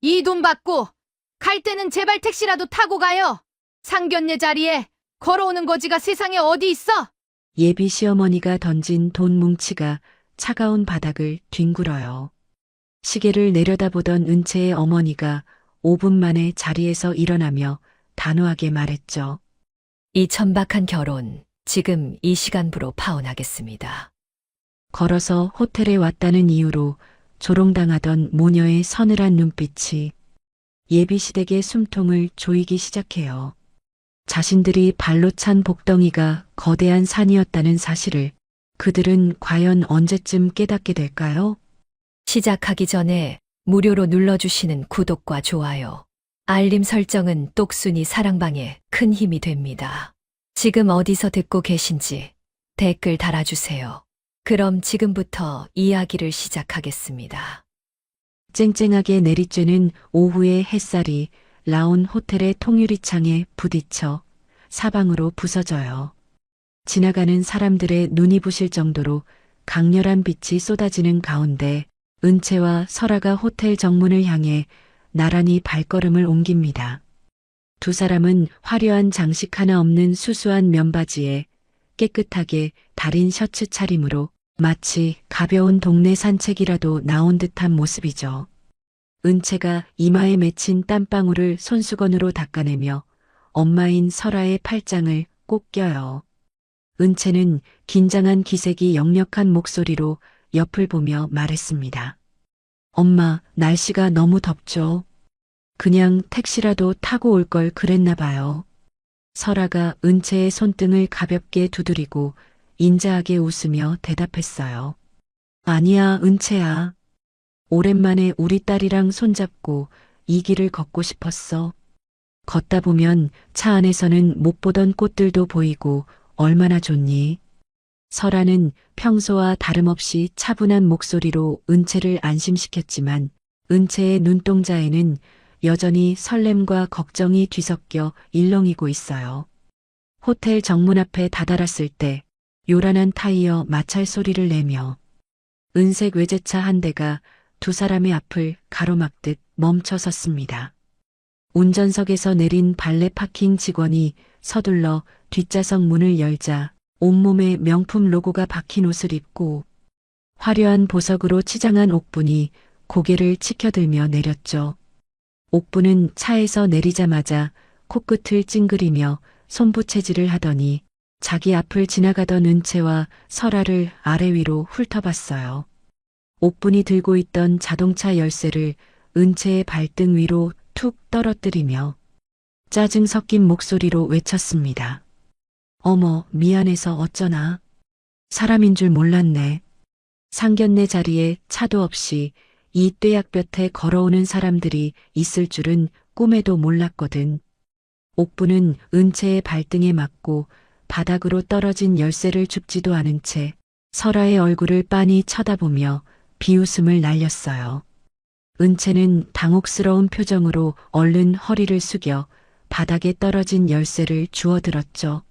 이 돈 받고 갈 때는 제발 택시라도 타고 가요. 상견례 자리에 걸어오는 거지가 세상에 어디 있어? 예비 시어머니가 던진 돈 뭉치가 차가운 바닥을 뒹굴어요. 시계를 내려다보던 은채의 어머니가 5분 만에 자리에서 일어나며 단호하게 말했죠. 이 천박한 결혼, 지금 이 시간부로 파혼하겠습니다. 걸어서 호텔에 왔다는 이유로 조롱당하던 모녀의 서늘한 눈빛이 예비시댁의 숨통을 조이기 시작해요. 자신들이 발로 찬 복덩이가 거대한 산이었다는 사실을 그들은 과연 언제쯤 깨닫게 될까요? 시작하기 전에 무료로 눌러주시는 구독과 좋아요, 알림 설정은 똑순이 사랑방에 큰 힘이 됩니다. 지금 어디서 듣고 계신지 댓글 달아주세요. 그럼 지금부터 이야기를 시작하겠습니다. 쨍쨍하게 내리쬐는 오후의 햇살이 라온 호텔의 통유리창에 부딪혀 사방으로 부서져요. 지나가는 사람들의 눈이 부실 정도로 강렬한 빛이 쏟아지는 가운데 은채와 설아가 호텔 정문을 향해 나란히 발걸음을 옮깁니다. 두 사람은 화려한 장식 하나 없는 수수한 면바지에 깨끗하게 다린 셔츠 차림으로 마치 가벼운 동네 산책이라도 나온 듯한 모습이죠. 은채가 이마에 맺힌 땀방울을 손수건으로 닦아내며 엄마인 설아의 팔짱을 꼭 껴요. 은채는 긴장한 기색이 역력한 목소리로 옆을 보며 말했습니다. 엄마, 날씨가 너무 덥죠? 그냥 택시라도 타고 올 걸 그랬나 봐요. 설아가 은채의 손등을 가볍게 두드리고 인자하게 웃으며 대답했어요. 아니야, 은채야. 오랜만에 우리 딸이랑 손잡고 이 길을 걷고 싶었어. 걷다 보면 차 안에서는 못 보던 꽃들도 보이고 얼마나 좋니? 설아는 평소와 다름없이 차분한 목소리로 은채를 안심시켰지만 은채의 눈동자에는 여전히 설렘과 걱정이 뒤섞여 일렁이고 있어요. 호텔 정문 앞에 다다랐을 때 요란한 타이어 마찰 소리를 내며 은색 외제차 한 대가 두 사람의 앞을 가로막듯 멈춰 섰습니다. 운전석에서 내린 발레 파킹 직원이 서둘러 뒷좌석 문을 열자 온몸에 명품 로고가 박힌 옷을 입고 화려한 보석으로 치장한 옥분이 고개를 치켜들며 내렸죠. 옥분은 차에서 내리자마자 코끝을 찡그리며 손부채질을 하더니 자기 앞을 지나가던 은채와 설아를 아래 위로 훑어봤어요. 옥분이 들고 있던 자동차 열쇠를 은채의 발등 위로 툭 떨어뜨리며 짜증 섞인 목소리로 외쳤습니다. 어머, 미안해서 어쩌나. 사람인 줄 몰랐네. 상견례 자리에 차도 없이 이 뙤약볕에 걸어오는 사람들이 있을 줄은 꿈에도 몰랐거든. 옥부는 은채의 발등에 맞고 바닥으로 떨어진 열쇠를 줍지도 않은 채 설아의 얼굴을 빤히 쳐다보며 비웃음을 날렸어요. 은채는 당혹스러운 표정으로 얼른 허리를 숙여 바닥에 떨어진 열쇠를 주워들었죠.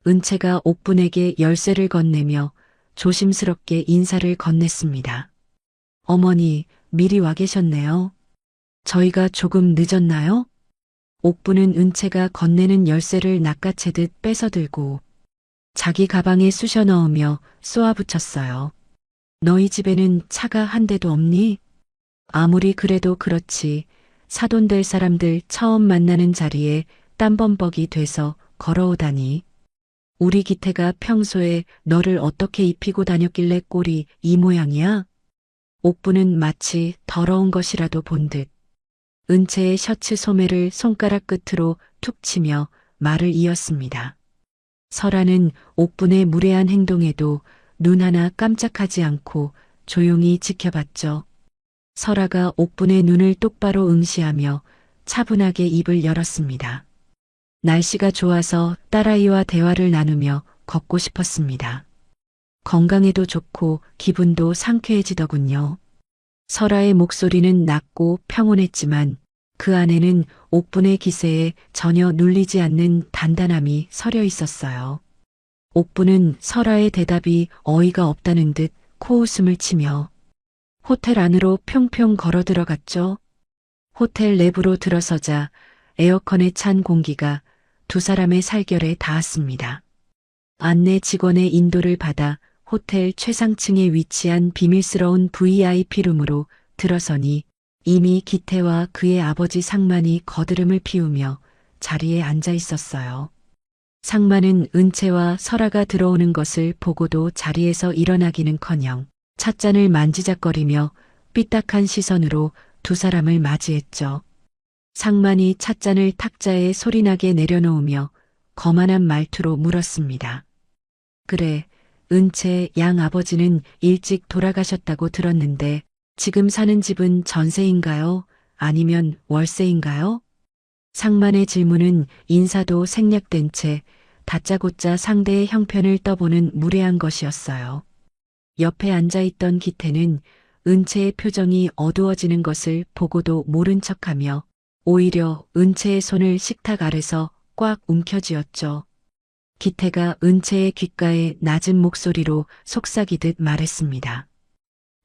은채가 옥분에게 열쇠를 건네며 조심스럽게 인사를 건넸습니다. 어머니, 미리 와 계셨네요. 저희가 조금 늦었나요? 옥분은 은채가 건네는 열쇠를 낚아채듯 뺏어들고 자기 가방에 쑤셔 넣으며 쏘아붙였어요. 너희 집에는 차가 한 대도 없니? 아무리 그래도 그렇지. 사돈될 사람들 처음 만나는 자리에 땀범벅이 돼서 걸어오다니. 우리 기태가 평소에 너를 어떻게 입히고 다녔길래 꼴이 이 모양이야? 옥부는 마치 더러운 것이라도 본 듯 은채의 셔츠 소매를 손가락 끝으로 툭 치며 말을 이었습니다. 설아는 옥분의 무례한 행동에도 눈 하나 깜짝하지 않고 조용히 지켜봤죠. 설아가 옥분의 눈을 똑바로 응시하며 차분하게 입을 열었습니다. 날씨가 좋아서 딸아이와 대화를 나누며 걷고 싶었습니다. 건강에도 좋고 기분도 상쾌해지더군요. 설아의 목소리는 낮고 평온했지만 그 안에는 옥분의 기세에 전혀 눌리지 않는 단단함이 서려 있었어요. 옥분은 설아의 대답이 어이가 없다는 듯 코웃음을 치며 호텔 안으로 평평 걸어 들어갔죠. 호텔 내부로 들어서자 에어컨에 찬 공기가 두 사람의 살결에 닿았습니다. 안내 직원의 인도를 받아 호텔 최상층에 위치한 비밀스러운 VIP룸으로 들어서니 이미 기태와 그의 아버지 상만이 거드름을 피우며 자리에 앉아 있었어요. 상만은 은채와 설아가 들어오는 것을 보고도 자리에서 일어나기는커녕 찻잔을 만지작거리며 삐딱한 시선으로 두 사람을 맞이했죠. 상만이 찻잔을 탁자에 소리나게 내려놓으며 거만한 말투로 물었습니다. 그래, 은채 양 아버지는 일찍 돌아가셨다고 들었는데 지금 사는 집은 전세인가요? 아니면 월세인가요? 상만의 질문은 인사도 생략된 채 다짜고짜 상대의 형편을 떠보는 무례한 것이었어요. 옆에 앉아있던 기태는 은채의 표정이 어두워지는 것을 보고도 모른 척하며 오히려 은채의 손을 식탁 아래서 꽉 움켜쥐었죠. 기태가 은채의 귓가에 낮은 목소리로 속삭이듯 말했습니다.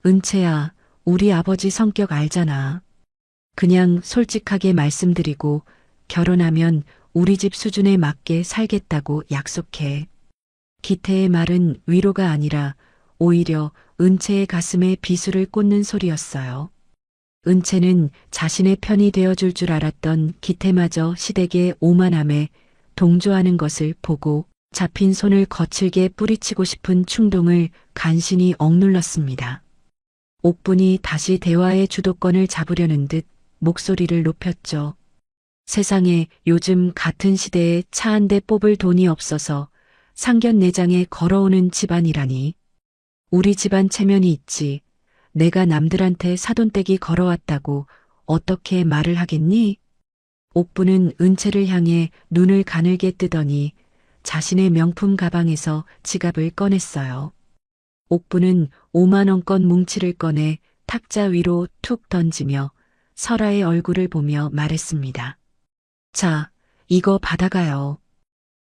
은채야, 우리 아버지 성격 알잖아. 그냥 솔직하게 말씀드리고 결혼하면 우리 집 수준에 맞게 살겠다고 약속해. 기태의 말은 위로가 아니라 오히려 은채의 가슴에 비수를 꽂는 소리였어요. 은채는 자신의 편이 되어줄 줄 알았던 기태마저 시댁의 오만함에 동조하는 것을 보고 잡힌 손을 거칠게 뿌리치고 싶은 충동을 간신히 억눌렀습니다. 옥분이 다시 대화의 주도권을 잡으려는 듯 목소리를 높였죠. 세상에 요즘 같은 시대에 차 한 대 뽑을 돈이 없어서 상견례장에 걸어오는 집안이라니. 우리 집안 체면이 있지. 내가 남들한테 사돈떼기 걸어왔다고 어떻게 말을 하겠니? 옥부는 은채를 향해 눈을 가늘게 뜨더니 자신의 명품 가방에서 지갑을 꺼냈어요. 옥부는 5만 원권 뭉치를 꺼내 탁자 위로 툭 던지며 설아의 얼굴을 보며 말했습니다. 자, 이거 받아가요.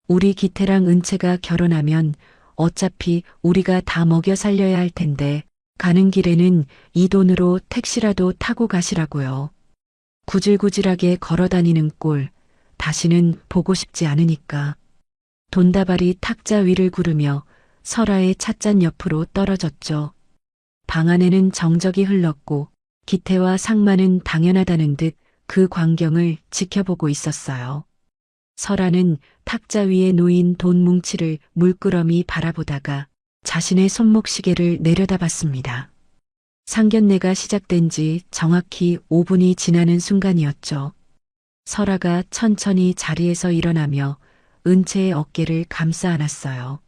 우리 기태랑 은채가 결혼하면 어차피 우리가 다 먹여 살려야 할 텐데 가는 길에는 이 돈으로 택시라도 타고 가시라고요. 구질구질하게 걸어다니는 꼴 다시는 보고 싶지 않으니까. 돈다발이 탁자 위를 구르며 설아의 찻잔 옆으로 떨어졌죠. 방 안에는 정적이 흘렀고 기태와 상만은 당연하다는 듯 그 광경을 지켜보고 있었어요. 설아는 탁자 위에 놓인 돈 뭉치를 물끄러미 바라보다가 자신의 손목시계를 내려다봤습니다. 상견례가 시작된 지 정확히 5분이 지나는 순간이었죠. 설아가 천천히 자리에서 일어나며 은채의 어깨를 감싸 안았어요.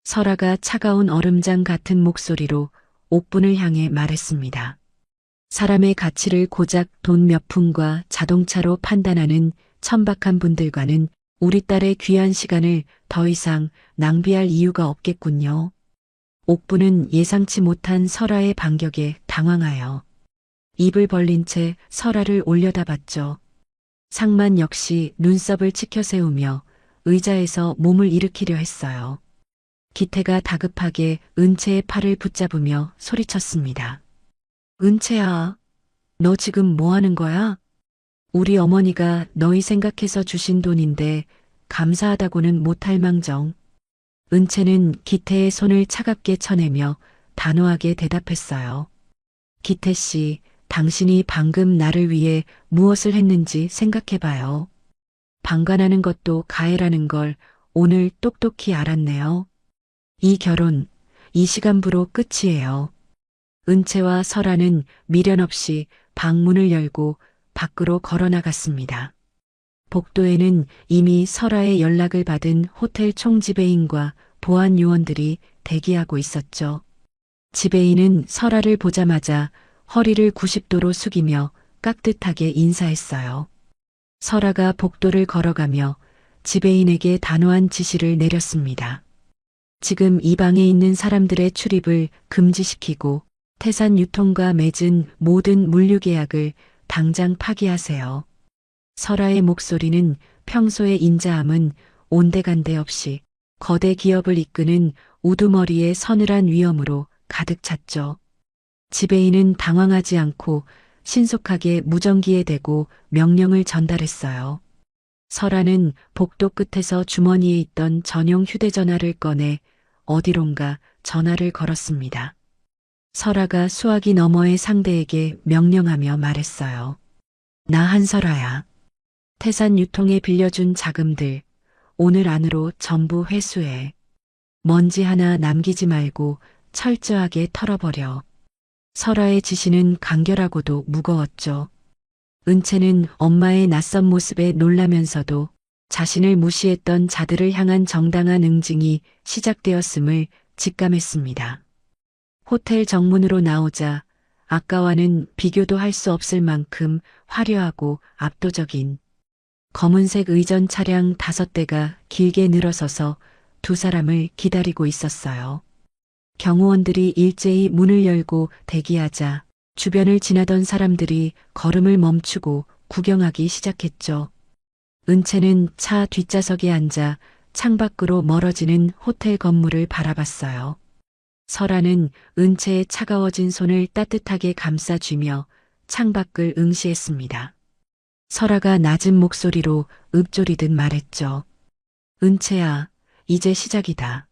설아가 차가운 얼음장 같은 목소리로 옥분을 향해 말했습니다. 사람의 가치를 고작 돈 몇 푼과 자동차로 판단하는 천박한 분들과는 우리 딸의 귀한 시간을 더 이상 낭비할 이유가 없겠군요. 옥부는 예상치 못한 설아의 반격에 당황하여 입을 벌린 채 설아를 올려다봤죠. 상만 역시 눈썹을 치켜 세우며 의자에서 몸을 일으키려 했어요. 기태가 다급하게 은채의 팔을 붙잡으며 소리쳤습니다. 은채야, 너 지금 뭐 하는 거야? 우리 어머니가 너희 생각해서 주신 돈인데 감사하다고는 못할 망정. 은채는 기태의 손을 차갑게 쳐내며 단호하게 대답했어요. 기태 씨, 당신이 방금 나를 위해 무엇을 했는지 생각해봐요. 방관하는 것도 가해라는 걸 오늘 똑똑히 알았네요. 이 결혼, 이 시간부로 끝이에요. 은채와 설아는 미련 없이 방문을 열고 밖으로 걸어나갔습니다. 복도에는 이미 설아의 연락을 받은 호텔 총지배인과 보안 요원들이 대기하고 있었죠. 지배인은 설아를 보자마자 허리를 90도로 숙이며 깍듯하게 인사했어요. 설아가 복도를 걸어가며 지배인에게 단호한 지시를 내렸습니다. 지금 이 방에 있는 사람들의 출입을 금지시키고 태산 유통과 맺은 모든 물류 계약을 당장 파기하세요. 설아의 목소리는 평소의 인자함은 온데간데 없이 거대 기업을 이끄는 우두머리의 서늘한 위엄으로 가득 찼죠. 지배인은 당황하지 않고 신속하게 무전기에 대고 명령을 전달했어요. 설아는 복도 끝에서 주머니에 있던 전용 휴대전화를 꺼내 어디론가 전화를 걸었습니다. 설아가 수화기 너머의 상대에게 명령하며 말했어요. 나 한설아야. 태산 유통에 빌려준 자금들 오늘 안으로 전부 회수해. 먼지 하나 남기지 말고 철저하게 털어버려. 설아의 지시는 간결하고도 무거웠죠. 은채는 엄마의 낯선 모습에 놀라면서도 자신을 무시했던 자들을 향한 정당한 응징이 시작되었음을 직감했습니다. 호텔 정문으로 나오자 아까와는 비교도 할 수 없을 만큼 화려하고 압도적인 검은색 의전 차량 5대가 길게 늘어서서 두 사람을 기다리고 있었어요. 경호원들이 일제히 문을 열고 대기하자 주변을 지나던 사람들이 걸음을 멈추고 구경하기 시작했죠. 은채는 차 뒷좌석에 앉아 창밖으로 멀어지는 호텔 건물을 바라봤어요. 설아는 은채의 차가워진 손을 따뜻하게 감싸쥐며 창밖을 응시했습니다. 설아가 낮은 목소리로 읊조리듯 말했죠. 은채야, 이제 시작이다.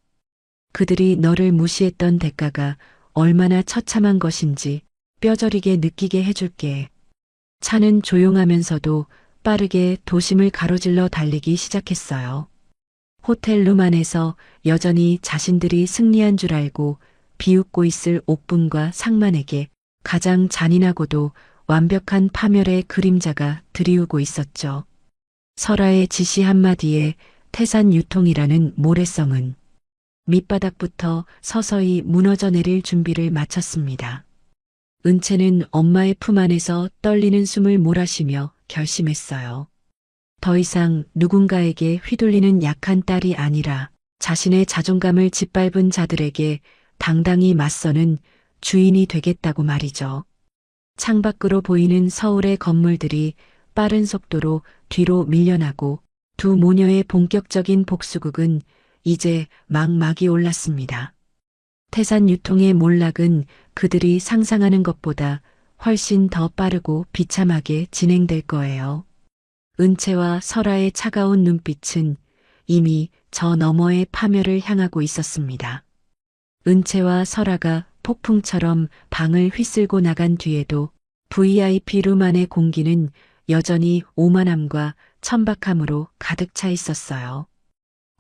그들이 너를 무시했던 대가가 얼마나 처참한 것인지 뼈저리게 느끼게 해줄게. 차는 조용하면서도 빠르게 도심을 가로질러 달리기 시작했어요. 호텔 룸 안에서 여전히 자신들이 승리한 줄 알고 비웃고 있을 옥분과 상만에게 가장 잔인하고도 완벽한 파멸의 그림자가 드리우고 있었죠. 설아의 지시 한마디에 태산 유통이라는 모래성은 밑바닥부터 서서히 무너져 내릴 준비를 마쳤습니다. 은채는 엄마의 품 안에서 떨리는 숨을 몰아쉬며 결심했어요. 더 이상 누군가에게 휘둘리는 약한 딸이 아니라 자신의 자존감을 짓밟은 자들에게 당당히 맞서는 주인이 되겠다고 말이죠. 창밖으로 보이는 서울의 건물들이 빠른 속도로 뒤로 밀려나고 두 모녀의 본격적인 복수극은 이제 막막이 올랐습니다. 태산 유통의 몰락은 그들이 상상하는 것보다 훨씬 더 빠르고 비참하게 진행될 거예요. 은채와 설아의 차가운 눈빛은 이미 저 너머의 파멸을 향하고 있었습니다. 은채와 설아가 폭풍처럼 방을 휘쓸고 나간 뒤에도 VIP 룸 안의 공기는 여전히 오만함과 천박함으로 가득 차 있었어요.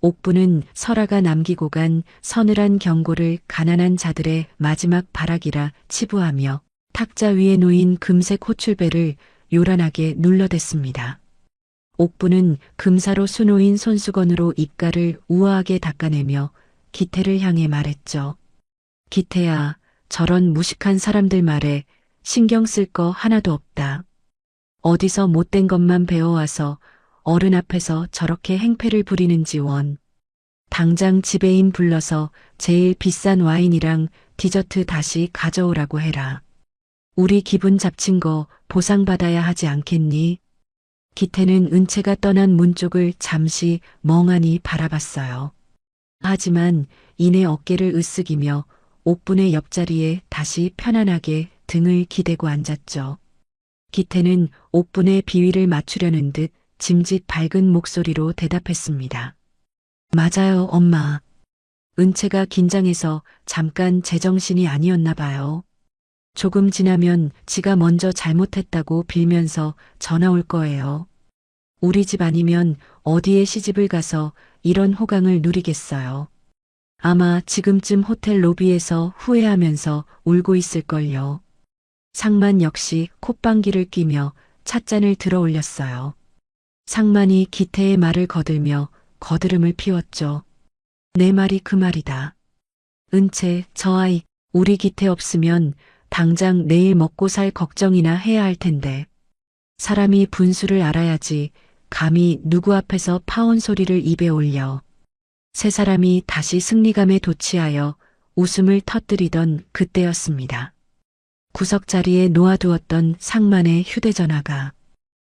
옥부는 설아가 남기고 간 서늘한 경고를 가난한 자들의 마지막 발악이라 치부하며 탁자 위에 놓인 금색 호출벨을 요란하게 눌러댔습니다. 옥부는 금사로 수놓인 손수건으로 입가를 우아하게 닦아내며 기태를 향해 말했죠. 기태야, 저런 무식한 사람들 말에 신경 쓸 거 하나도 없다. 어디서 못된 것만 배워와서 어른 앞에서 저렇게 행패를 부리는지 원. 당장 지배인 불러서 제일 비싼 와인이랑 디저트 다시 가져오라고 해라. 우리 기분 잡친 거 보상받아야 하지 않겠니? 기태는 은채가 떠난 문 쪽을 잠시 멍하니 바라봤어요. 하지만 이내 어깨를 으쓱이며 옥분의 옆자리에 다시 편안하게 등을 기대고 앉았죠. 기태는 옥분의 비위를 맞추려는 듯 짐짓 밝은 목소리로 대답했습니다. 맞아요, 엄마. 은채가 긴장해서 잠깐 제정신이 아니었나 봐요. 조금 지나면 지가 먼저 잘못했다고 빌면서 전화 올 거예요. 우리 집 아니면 어디에 시집을 가서 이런 호강을 누리겠어요. 아마 지금쯤 호텔 로비에서 후회하면서 울고 있을걸요. 상만 역시 콧방귀를 뀌며 찻잔을 들어 올렸어요. 상만이 기태의 말을 거들며 거드름을 피웠죠. 내 말이 그 말이다. 은채, 저 아이, 우리 기태 없으면 당장 내일 먹고 살 걱정이나 해야 할 텐데. 사람이 분수를 알아야지 감히 누구 앞에서 파혼 소리를 입에 올려. 세 사람이 다시 승리감에 도취하여 웃음을 터뜨리던 그때였습니다. 구석자리에 놓아두었던 상만의 휴대전화가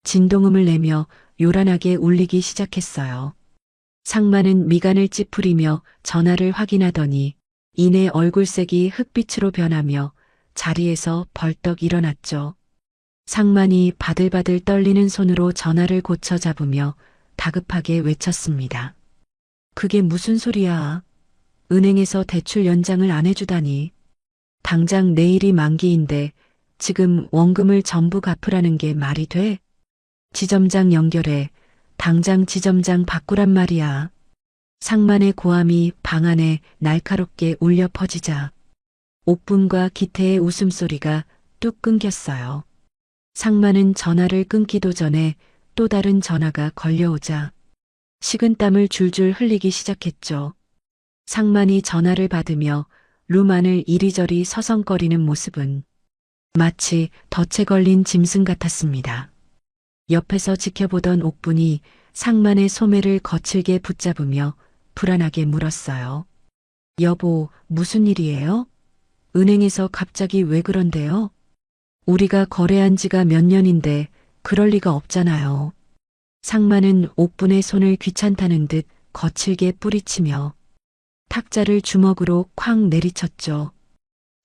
진동음을 내며 요란하게 울리기 시작했어요. 상만은 미간을 찌푸리며 전화를 확인하더니 이내 얼굴색이 흑빛으로 변하며 자리에서 벌떡 일어났죠. 상만이 바들바들 떨리는 손으로 전화를 고쳐 잡으며 다급하게 외쳤습니다. 그게 무슨 소리야? 은행에서 대출 연장을 안 해주다니. 당장 내일이 만기인데 지금 원금을 전부 갚으라는 게 말이 돼? 지점장 연결해. 당장 지점장 바꾸란 말이야. 상만의 고함이 방 안에 날카롭게 울려 퍼지자 옥분과 기태의 웃음소리가 뚝 끊겼어요. 상만은 전화를 끊기도 전에 또 다른 전화가 걸려오자 식은땀을 줄줄 흘리기 시작했죠. 상만이 전화를 받으며 룸 안을 이리저리 서성거리는 모습은 마치 덫에 걸린 짐승 같았습니다. 옆에서 지켜보던 옥분이 상만의 소매를 거칠게 붙잡으며 불안하게 물었어요. 여보, 무슨 일이에요? 은행에서 갑자기 왜 그런데요? 우리가 거래한 지가 몇 년인데 그럴 리가 없잖아요. 상만은 옥분의 손을 귀찮다는 듯 거칠게 뿌리치며 탁자를 주먹으로 쾅 내리쳤죠.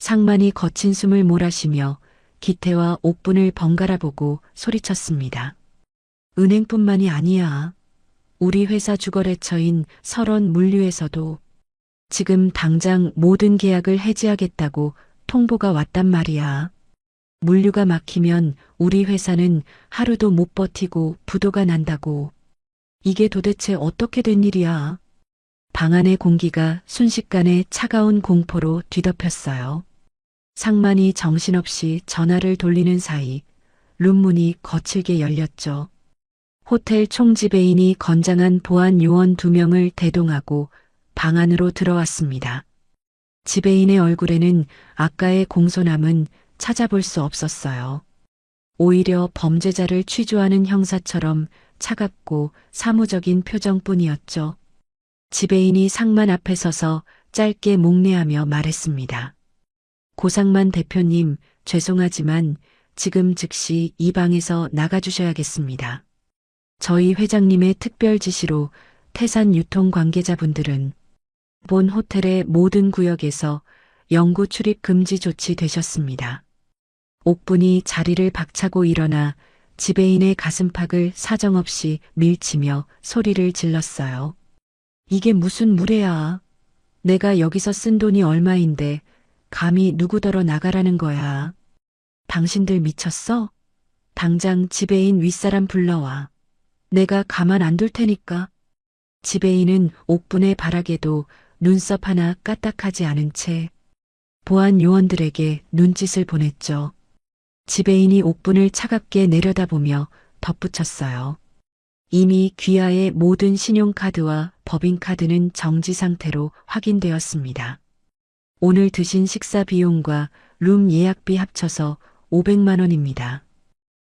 상만이 거친 숨을 몰아쉬며 기태와 옥분을 번갈아 보고 소리쳤습니다. 은행뿐만이 아니야. 우리 회사 주거래처인 설원 물류에서도 지금 당장 모든 계약을 해지하겠다고 통보가 왔단 말이야. 물류가 막히면 우리 회사는 하루도 못 버티고 부도가 난다고. 이게 도대체 어떻게 된 일이야? 방 안의 공기가 순식간에 차가운 공포로 뒤덮였어요. 상만이 정신없이 전화를 돌리는 사이 룸문이 거칠게 열렸죠. 호텔 총지배인이 건장한 보안 요원 2명을 대동하고 방 안으로 들어왔습니다. 지배인의 얼굴에는 아까의 공손함은 찾아볼 수 없었어요. 오히려 범죄자를 취조하는 형사처럼 차갑고 사무적인 표정뿐이었죠. 지배인이 상만 앞에 서서 짧게 목례하며 말했습니다. 고상만 대표님, 죄송하지만 지금 즉시 이 방에서 나가주셔야겠습니다. 저희 회장님의 특별 지시로 태산 유통 관계자분들은 본 호텔의 모든 구역에서 영구 출입 금지 조치되셨습니다. 옥분이 자리를 박차고 일어나 지배인의 가슴팍을 사정없이 밀치며 소리를 질렀어요. 이게 무슨 무례야. 내가 여기서 쓴 돈이 얼마인데 감히 누구더러 나가라는 거야. 당신들 미쳤어? 당장 지배인 윗사람 불러와. 내가 가만 안 둘 테니까. 지배인은 옥분의 발악에도 눈썹 하나 까딱하지 않은 채 보안 요원들에게 눈짓을 보냈죠. 지배인이 옥분을 차갑게 내려다보며 덧붙였어요. 이미 귀하의 모든 신용카드와 법인카드는 정지 상태로 확인되었습니다. 오늘 드신 식사 비용과 룸 예약비 합쳐서 500만 원입니다.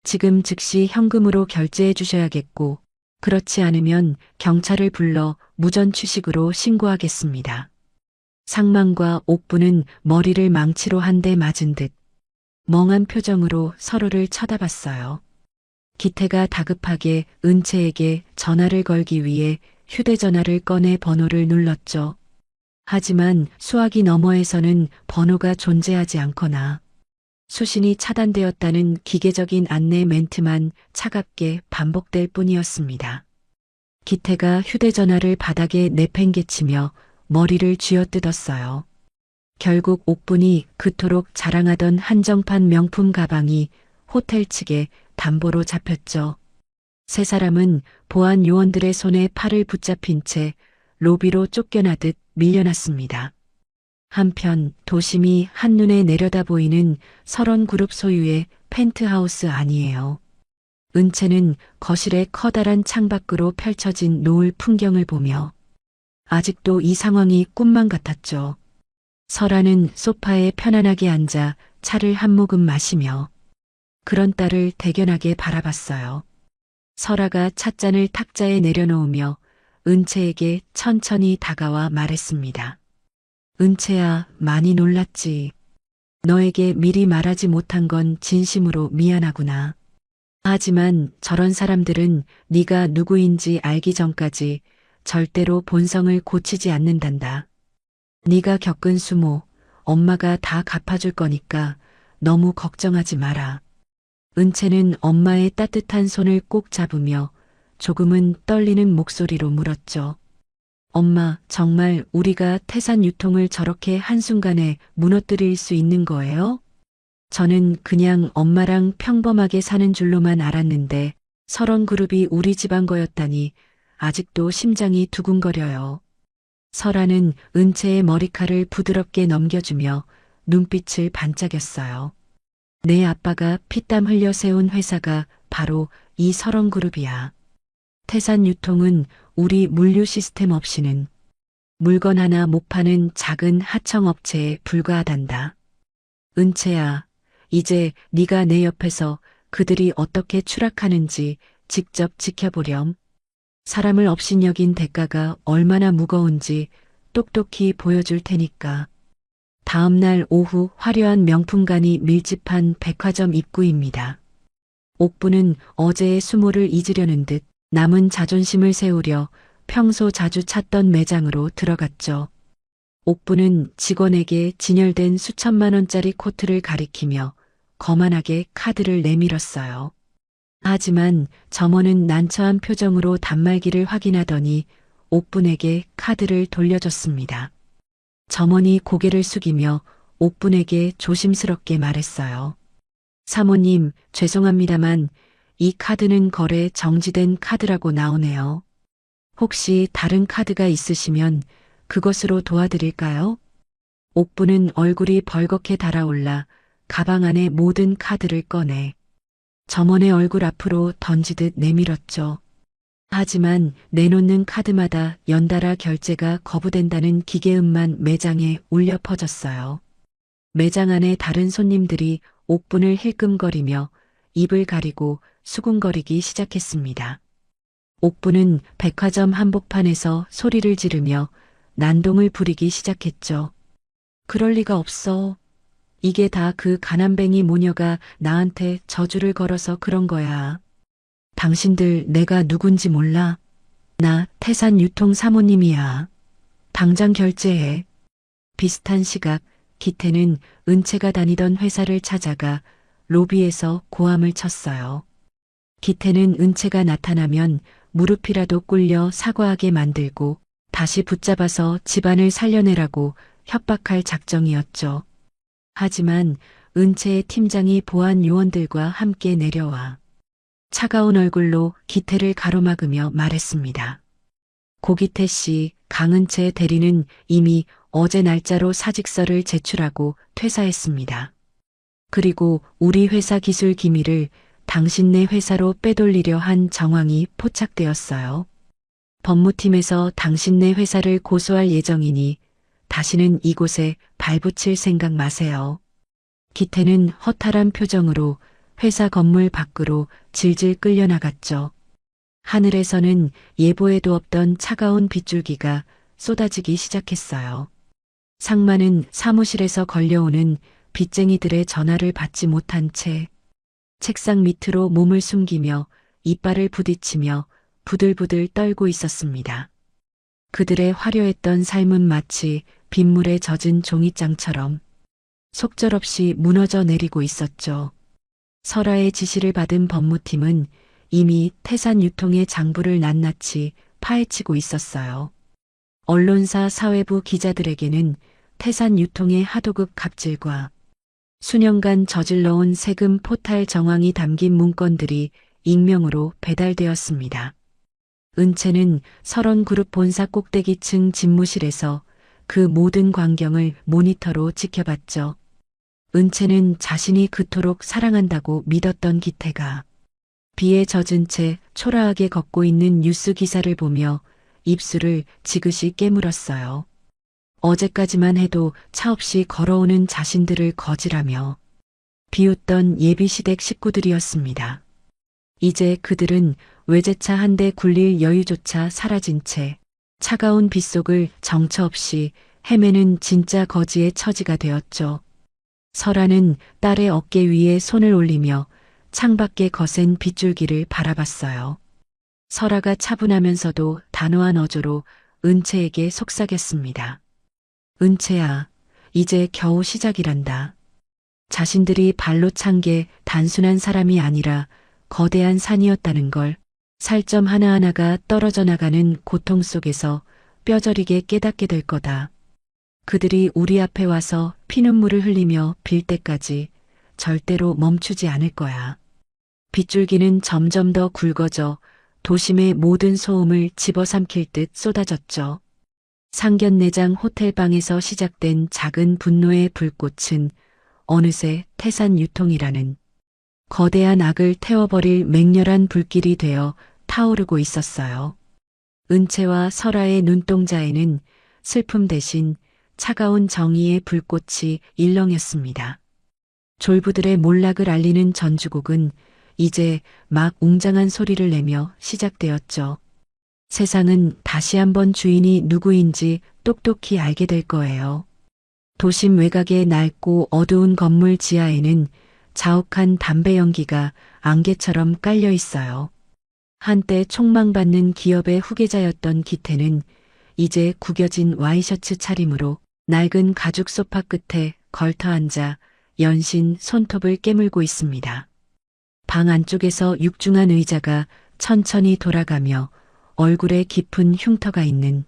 지금 즉시 현금으로 결제해 주셔야겠고, 그렇지 않으면 경찰을 불러 무전 취식으로 신고하겠습니다. 상만과 옥분은 머리를 망치로 한 대 맞은 듯 멍한 표정으로 서로를 쳐다봤어요. 기태가 다급하게 은채에게 전화를 걸기 위해 휴대전화를 꺼내 번호를 눌렀죠. 하지만 수화기 너머에서는 번호가 존재하지 않거나 수신이 차단되었다는 기계적인 안내 멘트만 차갑게 반복될 뿐이었습니다. 기태가 휴대전화를 바닥에 내팽개치며 머리를 쥐어뜯었어요. 결국 옥분이 그토록 자랑하던 한정판 명품 가방이 호텔 측에 담보로 잡혔죠. 세 사람은 보안 요원들의 손에 팔을 붙잡힌 채 로비로 쫓겨나듯 밀려났습니다. 한편 도심이 한눈에 내려다 보이는 설원그룹 소유의 펜트하우스 안이에요. 은채는 거실의 커다란 창밖으로 펼쳐진 노을 풍경을 보며 아직도 이 상황이 꿈만 같았죠. 설아는 소파에 편안하게 앉아 차를 한 모금 마시며 그런 딸을 대견하게 바라봤어요. 설아가 찻잔을 탁자에 내려놓으며 은채에게 천천히 다가와 말했습니다. 은채야, 많이 놀랐지. 너에게 미리 말하지 못한 건 진심으로 미안하구나. 하지만 저런 사람들은 네가 누구인지 알기 전까지 절대로 본성을 고치지 않는단다. 네가 겪은 수모, 엄마가 다 갚아줄 거니까 너무 걱정하지 마라. 은채는 엄마의 따뜻한 손을 꼭 잡으며 조금은 떨리는 목소리로 물었죠. 엄마, 정말 우리가 태산 유통을 저렇게 한순간에 무너뜨릴 수 있는 거예요? 저는 그냥 엄마랑 평범하게 사는 줄로만 알았는데 설원그룹이 우리 집안 거였다니 아직도 심장이 두근거려요. 설아는 은채의 머리칼을 부드럽게 넘겨주며 눈빛을 반짝였어요. 내 아빠가 피땀 흘려 세운 회사가 바로 이 설원그룹이야. 태산유통은 우리 물류 시스템 없이는 물건 하나 못 파는 작은 하청업체에 불과하단다. 은채야, 이제 네가 내 옆에서 그들이 어떻게 추락하는지 직접 지켜보렴. 사람을 업신여긴 대가가 얼마나 무거운지 똑똑히 보여줄 테니까. 다음 날 오후 화려한 명품관이 밀집한 백화점 입구입니다. 옥부는 어제의 수모를 잊으려는 듯 남은 자존심을 세우려 평소 자주 찾던 매장으로 들어갔죠. 옥부는 직원에게 진열된 수천만 원짜리 코트를 가리키며 거만하게 카드를 내밀었어요. 하지만 점원은 난처한 표정으로 단말기를 확인하더니 옥분에게 카드를 돌려줬습니다. 점원이 고개를 숙이며 옥분에게 조심스럽게 말했어요. 사모님, 죄송합니다만 이 카드는 거래 정지된 카드라고 나오네요. 혹시 다른 카드가 있으시면 그것으로 도와드릴까요? 옥분은 얼굴이 벌겋게 달아올라 가방 안에 모든 카드를 꺼내 점원의 얼굴 앞으로 던지듯 내밀었죠. 하지만 내놓는 카드마다 연달아 결제가 거부된다는 기계음만 매장에 울려 퍼졌어요. 매장 안에 다른 손님들이 옥분을 힐끔거리며 입을 가리고 수군거리기 시작했습니다. 옥분은 백화점 한복판에서 소리를 지르며 난동을 부리기 시작했죠. 그럴 리가 없어. 이게 다 그 가난뱅이 모녀가 나한테 저주를 걸어서 그런 거야. 당신들 내가 누군지 몰라? 나 태산유통 사모님이야. 당장 결제해. 비슷한 시각 기태는 은채가 다니던 회사를 찾아가 로비에서 고함을 쳤어요. 기태는 은채가 나타나면 무릎이라도 꿇려 사과하게 만들고 다시 붙잡아서 집안을 살려내라고 협박할 작정이었죠. 하지만 은채의 팀장이 보안 요원들과 함께 내려와 차가운 얼굴로 기태를 가로막으며 말했습니다. 고기태 씨, 강은채 대리는 이미 어제 날짜로 사직서를 제출하고 퇴사했습니다. 그리고 우리 회사 기술 기밀을 당신네 회사로 빼돌리려 한 정황이 포착되었어요. 법무팀에서 당신네 회사를 고소할 예정이니 다시는 이곳에 발붙일 생각 마세요. 기태는 허탈한 표정으로 회사 건물 밖으로 질질 끌려나갔죠. 하늘에서는 예보에도 없던 차가운 빗줄기가 쏟아지기 시작했어요. 상마는 사무실에서 걸려오는 빚쟁이들의 전화를 받지 못한 채 책상 밑으로 몸을 숨기며 이빨을 부딪히며 부들부들 떨고 있었습니다. 그들의 화려했던 삶은 마치 빗물에 젖은 종이장처럼 속절없이 무너져 내리고 있었죠. 설아의 지시를 받은 법무팀은 이미 태산유통의 장부를 낱낱이 파헤치고 있었어요. 언론사 사회부 기자들에게는 태산유통의 하도급 갑질과 수년간 저질러온 세금 포탈 정황이 담긴 문건들이 익명으로 배달되었습니다. 은채는 설원그룹 본사 꼭대기층 집무실에서 그 모든 광경을 모니터로 지켜봤죠. 은채는 자신이 그토록 사랑한다고 믿었던 기태가 비에 젖은 채 초라하게 걷고 있는 뉴스 기사를 보며 입술을 지그시 깨물었어요. 어제까지만 해도 차 없이 걸어오는 자신들을 거지라며 비웃던 예비시댁 식구들이었습니다. 이제 그들은 외제차 한 대 굴릴 여유조차 사라진 채 차가운 빗속을 정처 없이 헤매는 진짜 거지의 처지가 되었죠. 설아는 딸의 어깨 위에 손을 올리며 창밖에 거센 빗줄기를 바라봤어요. 설아가 차분하면서도 단호한 어조로 은채에게 속삭였습니다. 은채야, 이제 겨우 시작이란다. 자신들이 발로 찬 게 단순한 사람이 아니라 거대한 산이었다는 걸 살점 하나하나가 떨어져 나가는 고통 속에서 뼈저리게 깨닫게 될 거다. 그들이 우리 앞에 와서 피눈물을 흘리며 빌 때까지 절대로 멈추지 않을 거야. 빗줄기는 점점 더 굵어져 도심의 모든 소음을 집어삼킬 듯 쏟아졌죠. 상견례장 호텔방에서 시작된 작은 분노의 불꽃은 어느새 태산 유통이라는 거대한 악을 태워버릴 맹렬한 불길이 되어 타오르고 있었어요. 은채와 설아의 눈동자에는 슬픔 대신 차가운 정의의 불꽃이 일렁였습니다. 졸부들의 몰락을 알리는 전주곡은 이제 막 웅장한 소리를 내며 시작되었죠. 세상은 다시 한번 주인이 누구인지 똑똑히 알게 될 거예요. 도심 외곽의 낡고 어두운 건물 지하에는 자욱한 담배 연기가 안개처럼 깔려 있어요. 한때 촉망받는 기업의 후계자였던 기태는 이제 구겨진 와이셔츠 차림으로 낡은 가죽 소파 끝에 걸터 앉아 연신 손톱을 깨물고 있습니다. 방 안쪽에서 육중한 의자가 천천히 돌아가며 얼굴에 깊은 흉터가 있는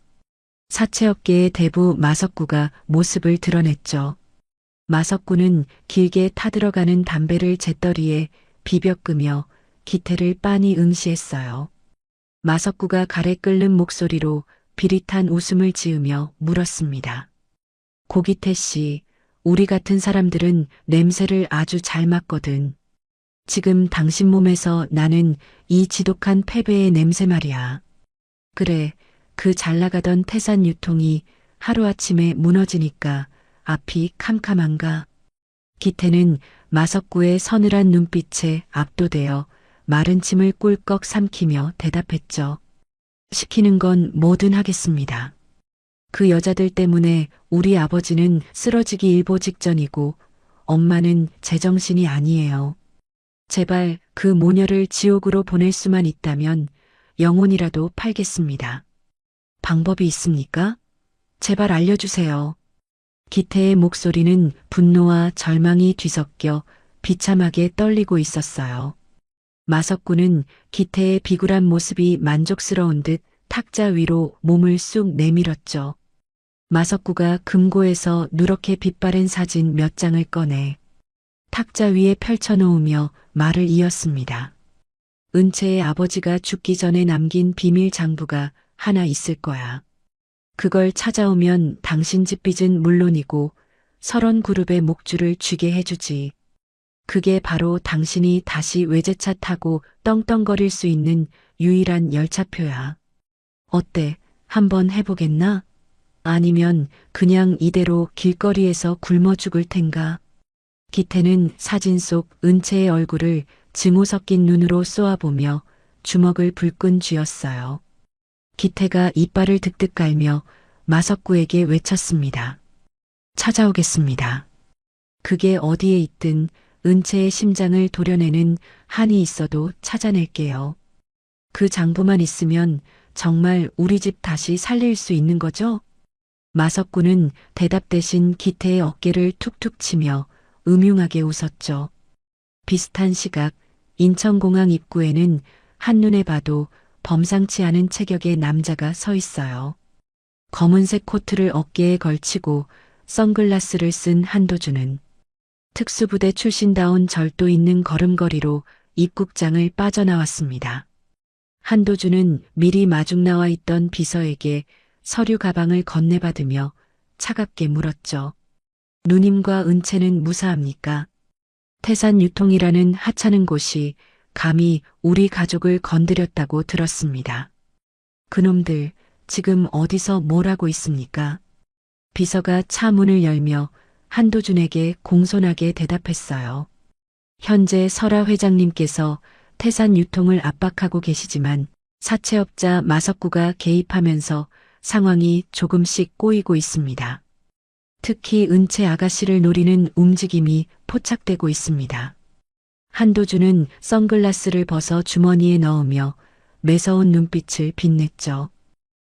사채업계의 대부 마석구가 모습을 드러냈죠. 마석구는 길게 타들어가는 담배를 재떨이에 비벼 끄며 기태를 빤히 응시했어요. 마석구가 가래 끓는 목소리로 비릿한 웃음을 지으며 물었습니다. 고기태 씨, 우리 같은 사람들은 냄새를 아주 잘 맡거든. 지금 당신 몸에서 나는 이 지독한 패배의 냄새 말이야. 그래, 그 잘나가던 태산 유통이 하루아침에 무너지니까 앞이 캄캄한가. 기태는 마석구의 서늘한 눈빛에 압도되어 마른 침을 꿀꺽 삼키며 대답했죠. 시키는 건 뭐든 하겠습니다. 그 여자들 때문에 우리 아버지는 쓰러지기 일보 직전이고 엄마는 제정신이 아니에요. 제발 그 모녀를 지옥으로 보낼 수만 있다면 영혼이라도 팔겠습니다. 방법이 있습니까? 제발 알려주세요. 기태의 목소리는 분노와 절망이 뒤섞여 비참하게 떨리고 있었어요. 마석구는 기태의 비굴한 모습이 만족스러운 듯 탁자 위로 몸을 쑥 내밀었죠. 마석구가 금고에서 누렇게 빛바랜 사진 몇 장을 꺼내 탁자 위에 펼쳐놓으며 말을 이었습니다. 은채의 아버지가 죽기 전에 남긴 비밀 장부가 하나 있을 거야. 그걸 찾아오면 당신 집 빚은 물론이고 설원그룹의 목줄을 쥐게 해주지. 그게 바로 당신이 다시 외제차 타고 떵떵거릴 수 있는 유일한 열차표야. 어때? 한번 해보겠나? 아니면 그냥 이대로 길거리에서 굶어 죽을 텐가? 기태는 사진 속 은채의 얼굴을 증오 섞인 눈으로 쏘아보며 주먹을 불끈 쥐었어요. 기태가 이빨을 득득 깔며 마석구에게 외쳤습니다. 찾아오겠습니다. 그게 어디에 있든 은채의 심장을 도려내는 한이 있어도 찾아낼게요. 그 장부만 있으면 정말 우리 집 다시 살릴 수 있는 거죠? 마석구는 대답 대신 기태의 어깨를 툭툭 치며 음흉하게 웃었죠. 비슷한 시각 인천공항 입구에는 한눈에 봐도 범상치 않은 체격의 남자가 서 있어요. 검은색 코트를 어깨에 걸치고 선글라스를 쓴 한도준은 특수부대 출신다운 절도 있는 걸음걸이로 입국장을 빠져나왔습니다. 한도준은 미리 마중 나와 있던 비서에게 서류 가방을 건네받으며 차갑게 물었죠. 누님과 은채는 무사합니까? 태산 유통이라는 하찮은 곳이 감히 우리 가족을 건드렸다고 들었습니다. 그놈들 지금 어디서 뭘 하고 있습니까? 비서가 차 문을 열며 한도준에게 공손하게 대답했어요. 현재 설아 회장님께서 태산 유통을 압박하고 계시지만 사채업자 마석구가 개입하면서 상황이 조금씩 꼬이고 있습니다. 특히 은채 아가씨를 노리는 움직임이 포착되고 있습니다. 한도준은 선글라스를 벗어 주머니에 넣으며 매서운 눈빛을 빛냈죠.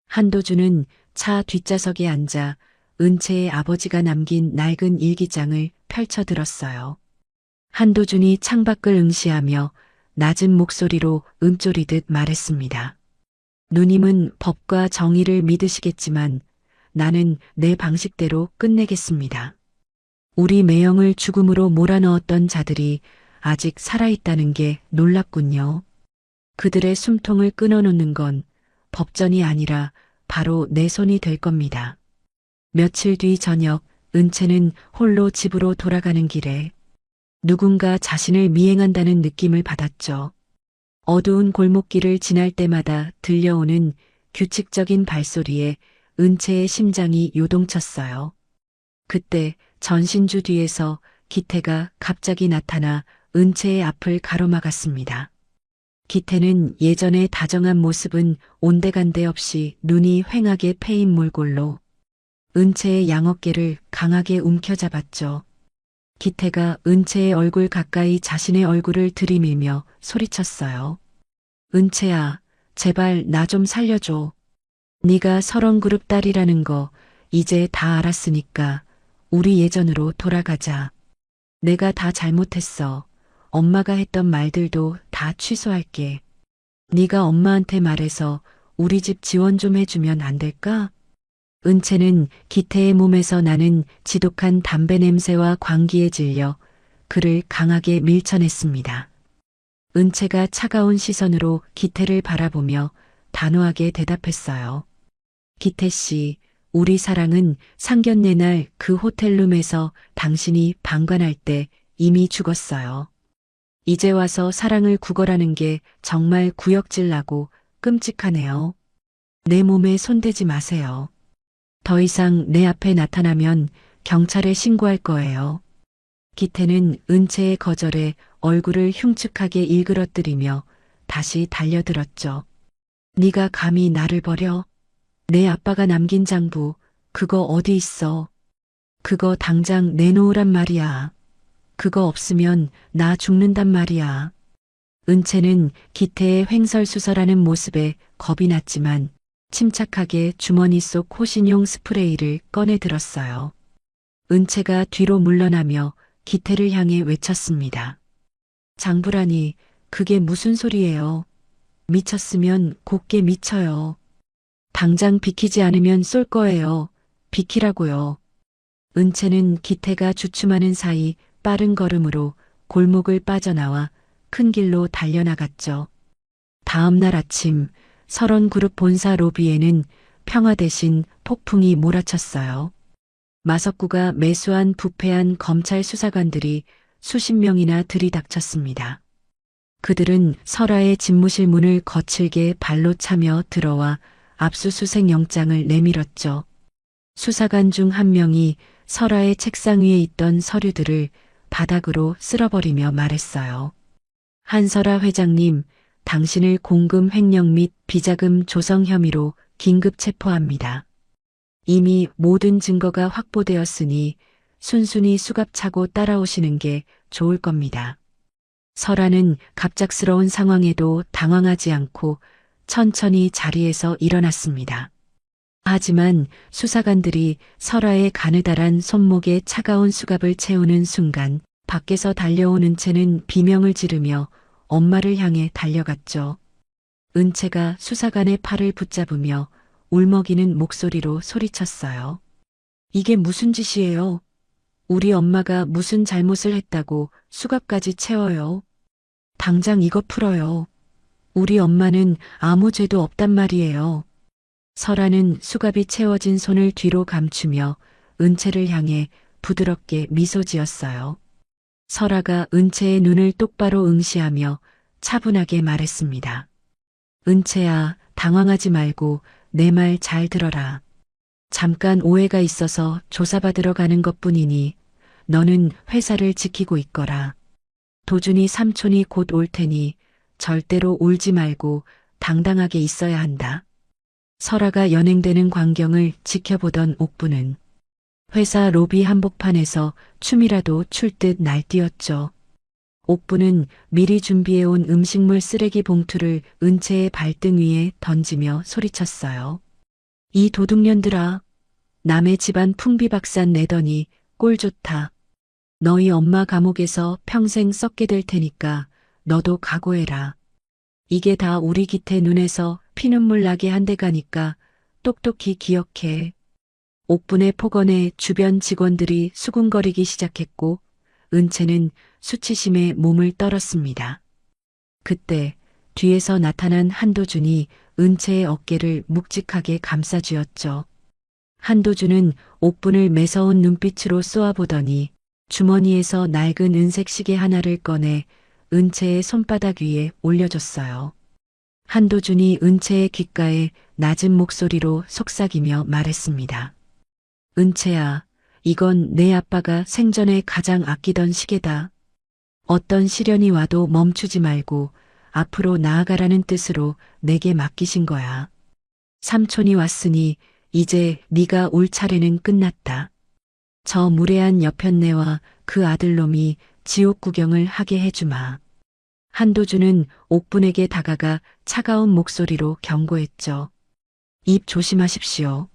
한도준은 차 뒷좌석에 앉아 은채의 아버지가 남긴 낡은 일기장을 펼쳐들었어요. 한도준이 창밖을 응시하며 낮은 목소리로 음조리듯 말했습니다. 누님은 법과 정의를 믿으시겠지만 나는 내 방식대로 끝내겠습니다. 우리 매형을 죽음으로 몰아넣었던 자들이 아직 살아있다는 게 놀랍군요. 그들의 숨통을 끊어놓는 건 법전이 아니라 바로 내 손이 될 겁니다. 며칠 뒤 저녁 은채는 홀로 집으로 돌아가는 길에 누군가 자신을 미행한다는 느낌을 받았죠. 어두운 골목길을 지날 때마다 들려오는 규칙적인 발소리에 은채의 심장이 요동쳤어요. 그때 전신주 뒤에서 기태가 갑자기 나타나 은채의 앞을 가로막았습니다. 기태는 예전의 다정한 모습은 온데간데 없이 눈이 휑하게 패인 몰골로 은채의 양어깨를 강하게 움켜잡았죠. 기태가 은채의 얼굴 가까이 자신의 얼굴을 들이밀며 소리쳤어요. 은채야, 제발 나 좀 살려줘. 네가 설원그룹 딸이라는 거 이제 다 알았으니까 우리 예전으로 돌아가자. 내가 다 잘못했어. 엄마가 했던 말들도 다 취소할게. 네가 엄마한테 말해서 우리 집 지원 좀 해주면 안 될까? 은채는 기태의 몸에서 나는 지독한 담배 냄새와 광기에 질려 그를 강하게 밀쳐냈습니다. 은채가 차가운 시선으로 기태를 바라보며 단호하게 대답했어요. 기태 씨, 우리 사랑은 상견례 날 그 호텔룸에서 당신이 방관할 때 이미 죽었어요. 이제 와서 사랑을 구걸하는 게 정말 구역질 나고 끔찍하네요. 내 몸에 손대지 마세요. 더 이상 내 앞에 나타나면 경찰에 신고할 거예요. 기태는 은채의 거절에 얼굴을 흉측하게 일그러뜨리며 다시 달려들었죠. 네가 감히 나를 버려? 내 아빠가 남긴 장부 그거 어디 있어? 그거 당장 내놓으란 말이야. 그거 없으면 나 죽는단 말이야. 은채는 기태의 횡설수설하는 모습에 겁이 났지만 침착하게 주머니 속 호신용 스프레이를 꺼내 들었어요. 은채가 뒤로 물러나며 기태를 향해 외쳤습니다. 장부라니, 그게 무슨 소리예요? 미쳤으면 곱게 미쳐요. 당장 비키지 않으면 쏠 거예요. 비키라고요. 은채는 기태가 주춤하는 사이 빠른 걸음으로 골목을 빠져나와 큰 길로 달려나갔죠. 다음 날 아침 설원그룹 본사 로비에는 평화 대신 폭풍이 몰아쳤어요. 마석구가 매수한 부패한 검찰 수사관들이 수십 명이나 들이닥쳤습니다. 그들은 설아의 집무실 문을 거칠게 발로 차며 들어와 압수수색 영장을 내밀었죠. 수사관 중 한 명이 설아의 책상 위에 있던 서류들을 바닥으로 쓸어버리며 말했어요. 한설아 회장님, 당신을 공금 횡령 및 비자금 조성 혐의로 긴급 체포합니다. 이미 모든 증거가 확보되었으니 순순히 수갑차고 따라오시는 게 좋을 겁니다. 설아는 갑작스러운 상황에도 당황하지 않고 천천히 자리에서 일어났습니다. 하지만 수사관들이 설아의 가느다란 손목에 차가운 수갑을 채우는 순간 밖에서 달려온 은채는 비명을 지르며 엄마를 향해 달려갔죠. 은채가 수사관의 팔을 붙잡으며 울먹이는 목소리로 소리쳤어요. 이게 무슨 짓이에요? 우리 엄마가 무슨 잘못을 했다고 수갑까지 채워요? 당장 이거 풀어요. 우리 엄마는 아무 죄도 없단 말이에요. 설아는 수갑이 채워진 손을 뒤로 감추며 은채를 향해 부드럽게 미소 지었어요. 설아가 은채의 눈을 똑바로 응시하며 차분하게 말했습니다. 은채야, 당황하지 말고 내 말 잘 들어라. 잠깐 오해가 있어서 조사받으러 가는 것뿐이니 너는 회사를 지키고 있거라. 도준이 삼촌이 곧 올 테니 절대로 울지 말고 당당하게 있어야 한다. 설아가 연행되는 광경을 지켜보던 옥부는 회사 로비 한복판에서 춤이라도 출 듯 날뛰었죠. 옥부는 미리 준비해온 음식물 쓰레기 봉투를 은채의 발등 위에 던지며 소리쳤어요. 이 도둑년들아, 남의 집안 풍비박산 내더니 꼴 좋다. 너희 엄마 감옥에서 평생 썩게 될 테니까 너도 각오해라. 이게 다 우리 기태 눈에서 피눈물 나게 한 대가니까 똑똑히 기억해. 옥분의 폭언에 주변 직원들이 수군거리기 시작했고 은채는 수치심에 몸을 떨었습니다. 그때 뒤에서 나타난 한도준이 은채의 어깨를 묵직하게 감싸쥐었죠. 한도준은 옥분을 매서운 눈빛으로 쏘아보더니 주머니에서 낡은 은색 시계 하나를 꺼내 은채의 손바닥 위에 올려줬어요. 한도준이 은채의 귓가에 낮은 목소리로 속삭이며 말했습니다. 은채야, 이건 내 아빠가 생전에 가장 아끼던 시계다. 어떤 시련이 와도 멈추지 말고 앞으로 나아가라는 뜻으로 내게 맡기신 거야. 삼촌이 왔으니 이제 네가 올 차례는 끝났다. 저 무례한 여편네와 그 아들놈이 지옥 구경을 하게 해주마. 한도준은 옥분에게 다가가 차가운 목소리로 경고했죠. 입 조심하십시오.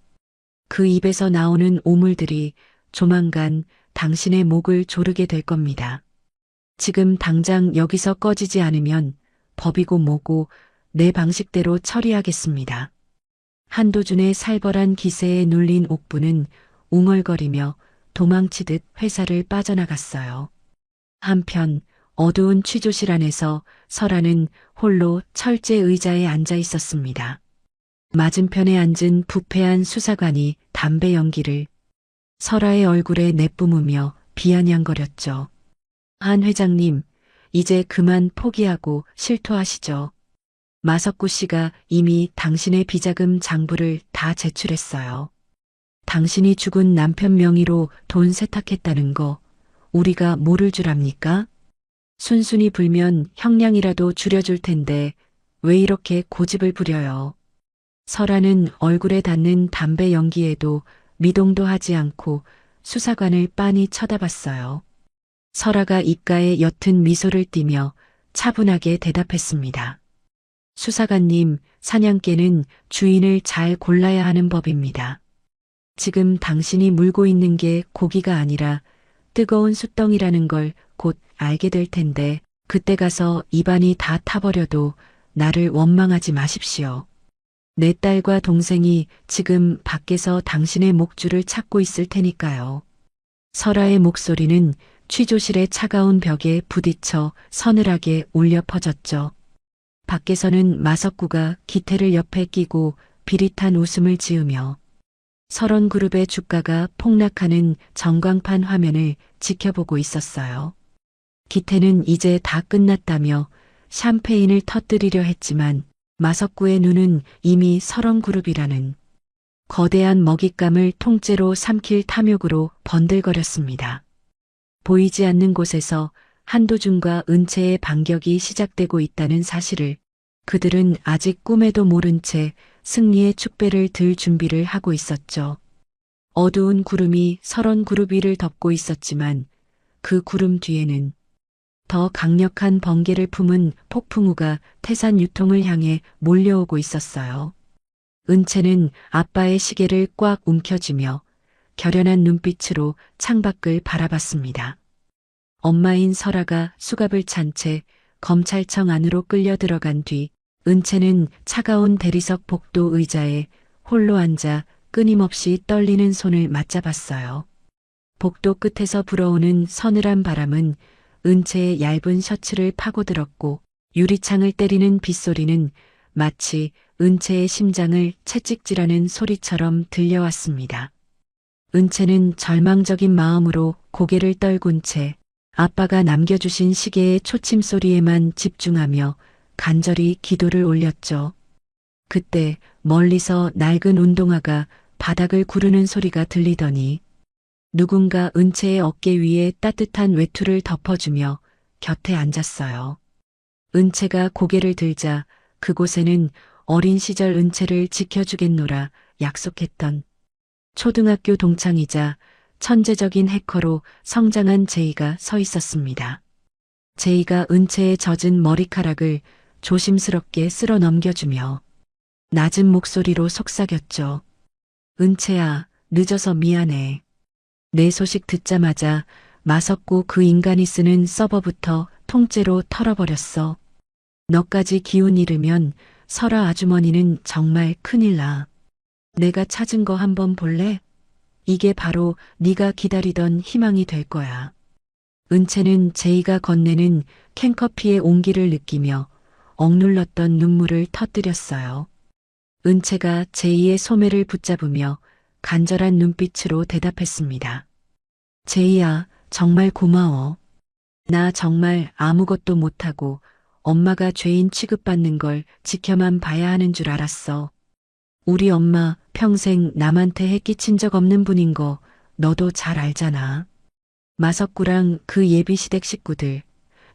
그 입에서 나오는 오물들이 조만간 당신의 목을 조르게 될 겁니다. 지금 당장 여기서 꺼지지 않으면 법이고 뭐고 내 방식대로 처리하겠습니다. 한도준의 살벌한 기세에 눌린 옥분은 웅얼거리며 도망치듯 회사를 빠져나갔어요. 한편 어두운 취조실 안에서 설아는 홀로 철제 의자에 앉아 있었습니다. 맞은편에 앉은 부패한 수사관이 담배 연기를 설아의 얼굴에 내뿜으며 비아냥거렸죠. 한 회장님, 이제 그만 포기하고 실토하시죠. 마석구 씨가 이미 당신의 비자금 장부를 다 제출했어요. 당신이 죽은 남편 명의로 돈 세탁했다는 거 우리가 모를 줄 압니까? 순순히 불면 형량이라도 줄여줄 텐데 왜 이렇게 고집을 부려요? 설아는 얼굴에 닿는 담배 연기에도 미동도 하지 않고 수사관을 빤히 쳐다봤어요. 설아가 입가에 옅은 미소를 띠며 차분하게 대답했습니다. 수사관님, 사냥개는 주인을 잘 골라야 하는 법입니다. 지금 당신이 물고 있는 게 고기가 아니라 뜨거운 숯덩이라는 걸 곧 알게 될 텐데 그때 가서 입안이 다 타버려도 나를 원망하지 마십시오. 내 딸과 동생이 지금 밖에서 당신의 목줄을 찾고 있을 테니까요. 설아의 목소리는 취조실의 차가운 벽에 부딪혀 서늘하게 울려 퍼졌죠. 밖에서는 마석구가 기태를 옆에 끼고 비릿한 웃음을 지으며 설원그룹의 주가가 폭락하는 전광판 화면을 지켜보고 있었어요. 기태는 이제 다 끝났다며 샴페인을 터뜨리려 했지만 마석구의 눈은 이미 설원그룹이라는 거대한 먹잇감을 통째로 삼킬 탐욕으로 번들거렸습니다. 보이지 않는 곳에서 한도준과 은채의 반격이 시작되고 있다는 사실을 그들은 아직 꿈에도 모른 채 승리의 축배를 들 준비를 하고 있었죠. 어두운 구름이 설원그룹 위를 덮고 있었지만 그 구름 뒤에는 더 강력한 번개를 품은 폭풍우가 태산 유통을 향해 몰려오고 있었어요. 은채는 아빠의 시계를 꽉 움켜쥐며 결연한 눈빛으로 창밖을 바라봤습니다. 엄마인 설아가 수갑을 찬 채 검찰청 안으로 끌려 들어간 뒤 은채는 차가운 대리석 복도 의자에 홀로 앉아 끊임없이 떨리는 손을 맞잡았어요. 복도 끝에서 불어오는 서늘한 바람은 은채의 얇은 셔츠를 파고들었고 유리창을 때리는 빗소리는 마치 은채의 심장을 채찍질하는 소리처럼 들려왔습니다. 은채는 절망적인 마음으로 고개를 떨군 채 아빠가 남겨주신 시계의 초침 소리에만 집중하며 간절히 기도를 올렸죠. 그때 멀리서 낡은 운동화가 바닥을 구르는 소리가 들리더니 누군가 은채의 어깨 위에 따뜻한 외투를 덮어주며 곁에 앉았어요. 은채가 고개를 들자 그곳에는 어린 시절 은채를 지켜주겠노라 약속했던 초등학교 동창이자 천재적인 해커로 성장한 제이가 서 있었습니다. 제이가 은채의 젖은 머리카락을 조심스럽게 쓸어 넘겨주며 낮은 목소리로 속삭였죠. 은채야, 늦어서 미안해. 내 소식 듣자마자 마석구 그 인간이 쓰는 서버부터 통째로 털어버렸어. 너까지 기운 잃으면 설아 아주머니는 정말 큰일 나. 내가 찾은 거 한번 볼래? 이게 바로 네가 기다리던 희망이 될 거야. 은채는 제이가 건네는 캔커피의 온기를 느끼며 억눌렀던 눈물을 터뜨렸어요. 은채가 제이의 소매를 붙잡으며 간절한 눈빛으로 대답했습니다. 제이야, 정말 고마워. 나 정말 아무것도 못하고 엄마가 죄인 취급받는 걸 지켜만 봐야 하는 줄 알았어. 우리 엄마 평생 남한테 해끼친 적 없는 분인 거 너도 잘 알잖아. 마석구랑 그 예비시댁 식구들,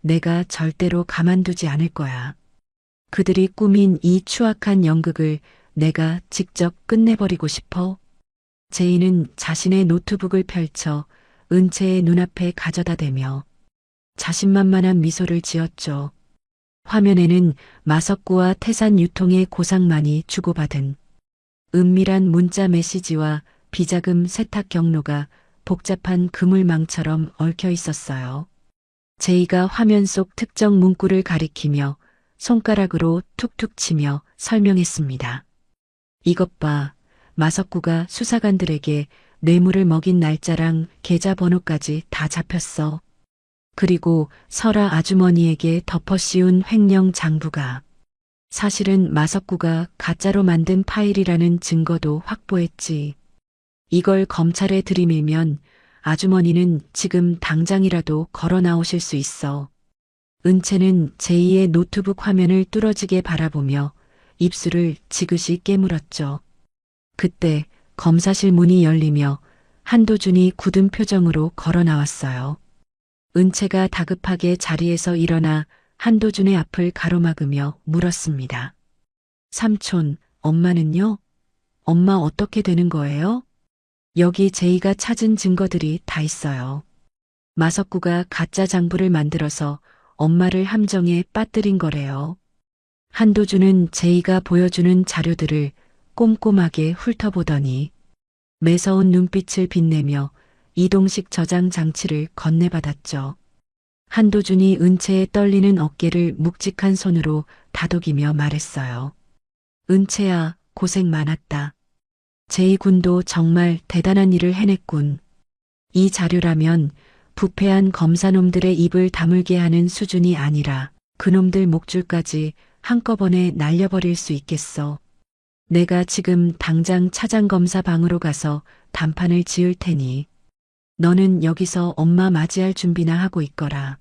내가 절대로 가만두지 않을 거야. 그들이 꾸민 이 추악한 연극을 내가 직접 끝내버리고 싶어. 제이는 자신의 노트북을 펼쳐 은채의 눈앞에 가져다 대며 자신만만한 미소를 지었죠. 화면에는 마석구와 태산 유통의 고상만이 주고받은 은밀한 문자 메시지와 비자금 세탁 경로가 복잡한 그물망처럼 얽혀 있었어요. 제이가 화면 속 특정 문구를 가리키며 손가락으로 툭툭 치며 설명했습니다. 이것 봐, 마석구가 수사관들에게 뇌물을 먹인 날짜랑 계좌번호까지 다 잡혔어. 그리고 설아 아주머니에게 덮어 씌운 횡령 장부가 사실은 마석구가 가짜로 만든 파일이라는 증거도 확보했지. 이걸 검찰에 들이밀면 아주머니는 지금 당장이라도 걸어 나오실 수 있어. 은채는 제이의 노트북 화면을 뚫어지게 바라보며 입술을 지그시 깨물었죠. 그때 검사실 문이 열리며 한도준이 굳은 표정으로 걸어 나왔어요. 은채가 다급하게 자리에서 일어나 한도준의 앞을 가로막으며 물었습니다. 삼촌, 엄마는요? 엄마 어떻게 되는 거예요? 여기 제이가 찾은 증거들이 다 있어요. 마석구가 가짜 장부를 만들어서 엄마를 함정에 빠뜨린 거래요. 한도준은 제이가 보여주는 자료들을 꼼꼼하게 훑어보더니 매서운 눈빛을 빛내며 이동식 저장 장치를 건네받았죠. 한도준이 은채의 떨리는 어깨를 묵직한 손으로 다독이며 말했어요. 은채야, 고생 많았다. 제이 군도 정말 대단한 일을 해냈군. 이 자료라면 부패한 검사놈들의 입을 다물게 하는 수준이 아니라 그놈들 목줄까지 한꺼번에 날려버릴 수 있겠어. 내가 지금 당장 차장검사 방으로 가서 단판을 지을 테니 너는 여기서 엄마 맞이할 준비나 하고 있거라.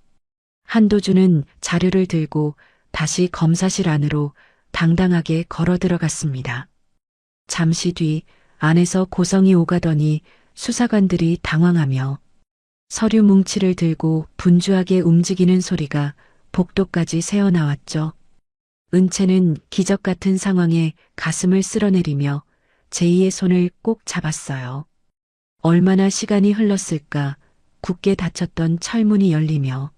한도준은 자료를 들고 다시 검사실 안으로 당당하게 걸어 들어갔습니다. 잠시 뒤 안에서 고성이 오가더니 수사관들이 당황하며 서류 뭉치를 들고 분주하게 움직이는 소리가 복도까지 새어나왔죠. 은채는 기적 같은 상황에 가슴을 쓸어내리며 제이의 손을 꼭 잡았어요. 얼마나 시간이 흘렀을까 굳게 닫혔던 철문이 열리며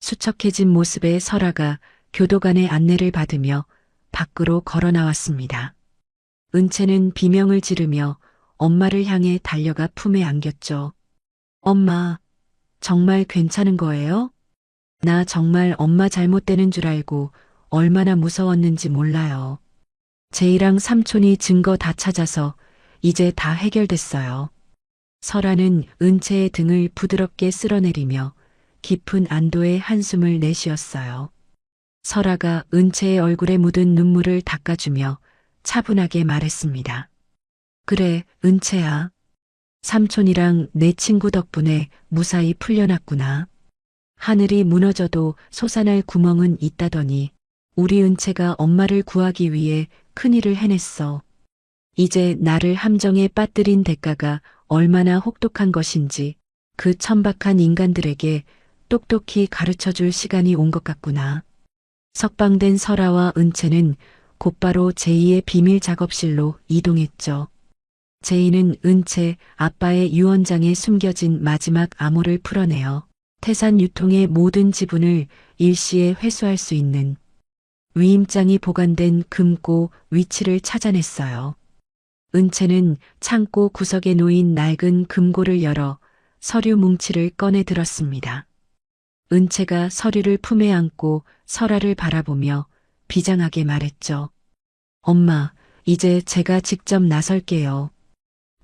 수척해진 모습의 설아가 교도관의 안내를 받으며 밖으로 걸어 나왔습니다. 은채는 비명을 지르며 엄마를 향해 달려가 품에 안겼죠. 엄마, 정말 괜찮은 거예요? 나 정말 엄마 잘못되는 줄 알고 얼마나 무서웠는지 몰라요. 제이랑 삼촌이 증거 다 찾아서 이제 다 해결됐어요. 설아는 은채의 등을 부드럽게 쓸어내리며 깊은 안도의 한숨을 내쉬었어요. 설아가 은채의 얼굴에 묻은 눈물을 닦아주며 차분하게 말했습니다. 그래, 은채야. 삼촌이랑 내 친구 덕분에 무사히 풀려났구나. 하늘이 무너져도 솟아날 구멍은 있다더니 우리 은채가 엄마를 구하기 위해 큰일을 해냈어. 이제 나를 함정에 빠뜨린 대가가 얼마나 혹독한 것인지 그 천박한 인간들에게 똑똑히 가르쳐줄 시간이 온 것 같구나. 석방된 설아와 은채는 곧바로 제이의 비밀 작업실로 이동했죠. 제이는 은채 아빠의 유언장에 숨겨진 마지막 암호를 풀어내어 태산 유통의 모든 지분을 일시에 회수할 수 있는 위임장이 보관된 금고 위치를 찾아냈어요. 은채는 창고 구석에 놓인 낡은 금고를 열어 서류 뭉치를 꺼내 들었습니다. 은채가 서류를 품에 안고 설아를 바라보며 비장하게 말했죠. 엄마, 이제 제가 직접 나설게요.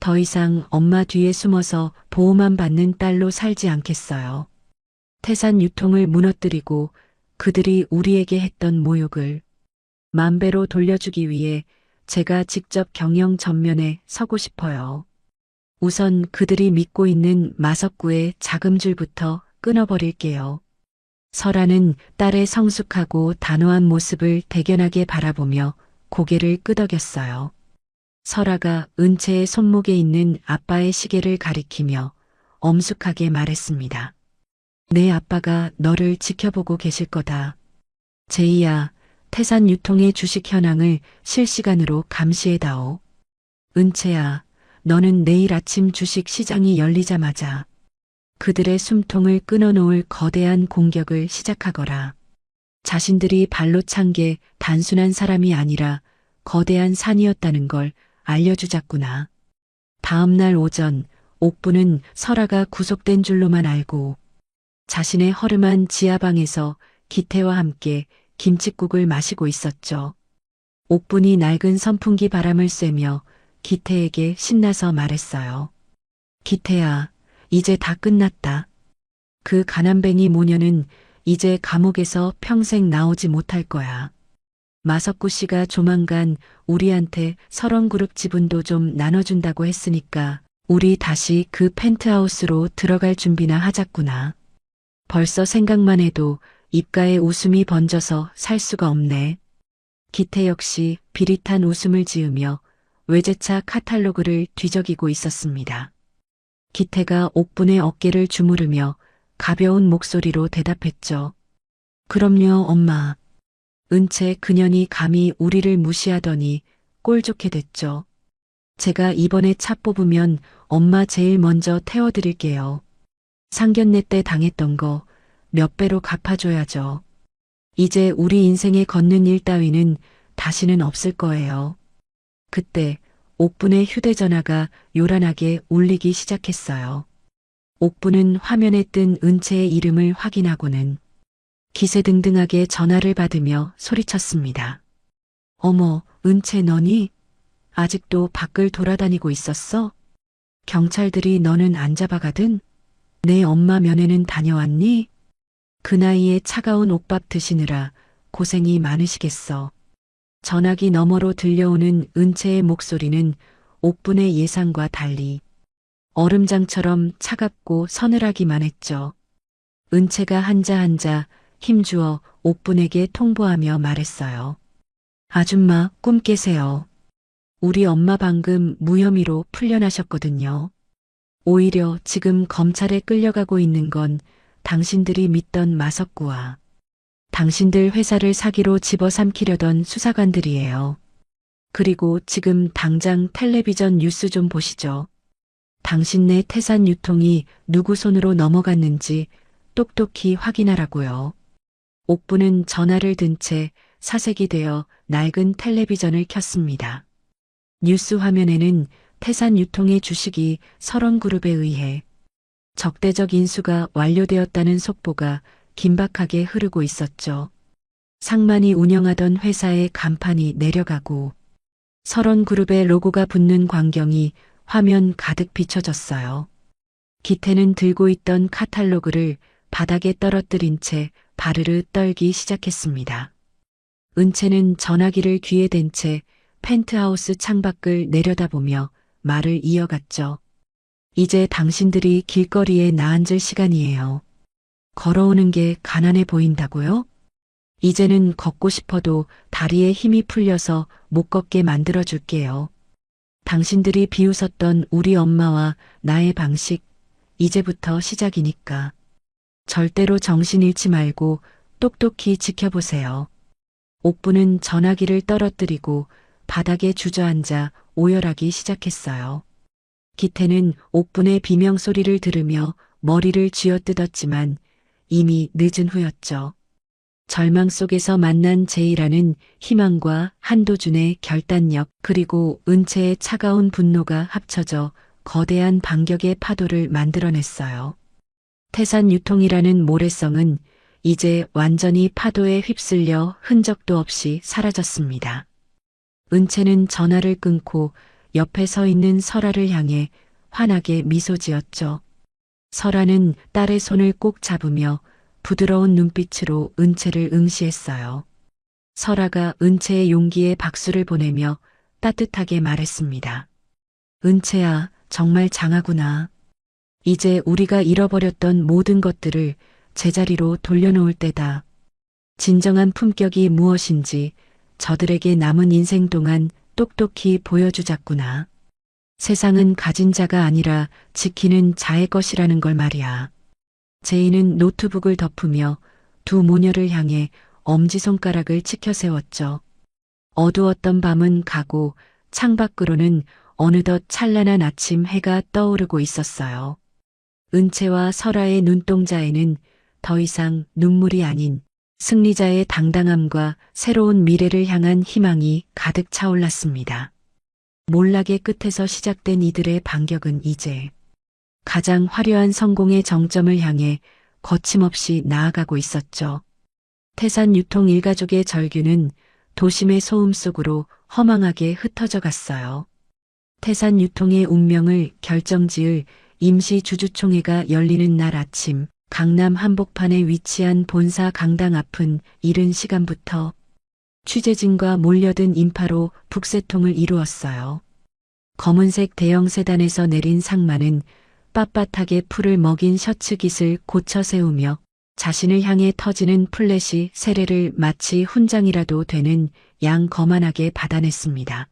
더 이상 엄마 뒤에 숨어서 보호만 받는 딸로 살지 않겠어요. 태산 유통을 무너뜨리고 그들이 우리에게 했던 모욕을 만배로 돌려주기 위해 제가 직접 경영 전면에 서고 싶어요. 우선 그들이 믿고 있는 마석구의 자금줄부터 끊어버릴게요. 설아는 딸의 성숙하고 단호한 모습을 대견하게 바라보며 고개를 끄덕였어요. 설아가 은채의 손목에 있는 아빠의 시계를 가리키며 엄숙하게 말했습니다. 내 아빠가 너를 지켜보고 계실 거다. 제이야, 태산 유통의 주식 현황을 실시간으로 감시해다오. 은채야, 너는 내일 아침 주식 시장이 열리자마자 그들의 숨통을 끊어놓을 거대한 공격을 시작하거라. 자신들이 발로 찬 게 단순한 사람이 아니라 거대한 산이었다는 걸 알려주자꾸나. 다음 날 오전, 옥부는 설아가 구속된 줄로만 알고 자신의 허름한 지하방에서 기태와 함께 김칫국을 마시고 있었죠. 옥분이 낡은 선풍기 바람을 쐬며 기태에게 신나서 말했어요. 기태야, 이제 다 끝났다. 그 가난뱅이 모녀는 이제 감옥에서 평생 나오지 못할 거야. 마석구 씨가 조만간 우리한테 설원그룹 지분도 좀 나눠준다고 했으니까 우리 다시 그 펜트하우스로 들어갈 준비나 하자꾸나. 벌써 생각만 해도 입가에 웃음이 번져서 살 수가 없네. 기태 역시 비릿한 웃음을 지으며 외제차 카탈로그를 뒤적이고 있었습니다. 기태가 옥분의 어깨를 주무르며 가벼운 목소리로 대답했죠. 그럼요, 엄마. 은채 그년이 감히 우리를 무시하더니 꼴 좋게 됐죠. 제가 이번에 차 뽑으면 엄마 제일 먼저 태워드릴게요. 상견례 때 당했던 거 몇 배로 갚아줘야죠. 이제 우리 인생에 걷는 일 따위는 다시는 없을 거예요. 그때 옥분의 휴대전화가 요란하게 울리기 시작했어요. 옥분은 화면에 뜬 은채의 이름을 확인하고는 기세등등하게 전화를 받으며 소리쳤습니다. 어머, 은채 너니? 아직도 밖을 돌아다니고 있었어? 경찰들이 너는 안 잡아가든? 내 엄마 면회는 다녀왔니? 그 나이에 차가운 옥밥 드시느라 고생이 많으시겠어. 전화기 너머로 들려오는 은채의 목소리는 옥분의 예상과 달리 얼음장처럼 차갑고 서늘하기만 했죠. 은채가 한자 한자 힘주어 옥분에게 통보하며 말했어요. 아줌마 꿈 깨세요. 우리 엄마 방금 무혐의로 풀려나셨거든요. 오히려 지금 검찰에 끌려가고 있는 건 당신들이 믿던 마석구와 당신들 회사를 사기로 집어삼키려던 수사관들이에요. 그리고 지금 당장 텔레비전 뉴스 좀 보시죠. 당신네 태산 유통이 누구 손으로 넘어갔는지 똑똑히 확인하라고요. 옥부는 전화를 든 채 사색이 되어 낡은 텔레비전을 켰습니다. 뉴스 화면에는 태산 유통의 주식이 설원그룹에 의해 적대적 인수가 완료되었다는 속보가 긴박하게 흐르고 있었죠. 상만이 운영하던 회사의 간판이 내려가고 설원그룹의 로고가 붙는 광경이 화면 가득 비춰졌어요. 기태는 들고 있던 카탈로그를 바닥에 떨어뜨린 채 바르르 떨기 시작했습니다. 은채는 전화기를 귀에 댄 채 펜트하우스 창밖을 내려다보며 말을 이어갔죠. 이제 당신들이 길거리에 나앉을 시간이에요. 걸어오는 게 가난해 보인다고요? 이제는 걷고 싶어도 다리에 힘이 풀려서 못 걷게 만들어줄게요. 당신들이 비웃었던 우리 엄마와 나의 방식, 이제부터 시작이니까. 절대로 정신 잃지 말고 똑똑히 지켜보세요. 옥부는 전화기를 떨어뜨리고 바닥에 주저앉아 오열하기 시작했어요. 기태는 옥분의 비명소리를 들으며 머리를 쥐어뜯었지만 이미 늦은 후였죠. 절망 속에서 만난 제이라는 희망과 한도준의 결단력 그리고 은채의 차가운 분노가 합쳐져 거대한 반격의 파도를 만들어냈어요. 태산 유통이라는 모래성은 이제 완전히 파도에 휩쓸려 흔적도 없이 사라졌습니다. 은채는 전화를 끊고 옆에 서 있는 설아를 향해 환하게 미소 지었죠. 설아는 딸의 손을 꼭 잡으며 부드러운 눈빛으로 은채를 응시했어요. 설아가 은채의 용기에 박수를 보내며 따뜻하게 말했습니다. 은채야, 정말 장하구나. 이제 우리가 잃어버렸던 모든 것들을 제자리로 돌려놓을 때다. 진정한 품격이 무엇인지 저들에게 남은 인생 동안 똑똑히 보여주자꾸나. 세상은 가진 자가 아니라 지키는 자의 것이라는 걸 말이야. 제이는 노트북을 덮으며 두 모녀를 향해 엄지손가락을 치켜 세웠죠. 어두웠던 밤은 가고 창밖으로는 어느덧 찬란한 아침 해가 떠오르고 있었어요. 은채와 설아의 눈동자에는 더 이상 눈물이 아닌 승리자의 당당함과 새로운 미래를 향한 희망이 가득 차올랐습니다. 몰락의 끝에서 시작된 이들의 반격은 이제 가장 화려한 성공의 정점을 향해 거침없이 나아가고 있었죠. 태산 유통 일가족의 절규는 도심의 소음 속으로 허망하게 흩어져 갔어요. 태산 유통의 운명을 결정지을 임시 주주총회가 열리는 날 아침, 강남 한복판에 위치한 본사 강당 앞은 이른 시간부터 취재진과 몰려든 인파로 북새통을 이루었어요. 검은색 대형 세단에서 내린 상마는 빳빳하게 풀을 먹인 셔츠 깃을 고쳐 세우며 자신을 향해 터지는 플래시 세례를 마치 훈장이라도 되는 양 거만하게 받아냈습니다.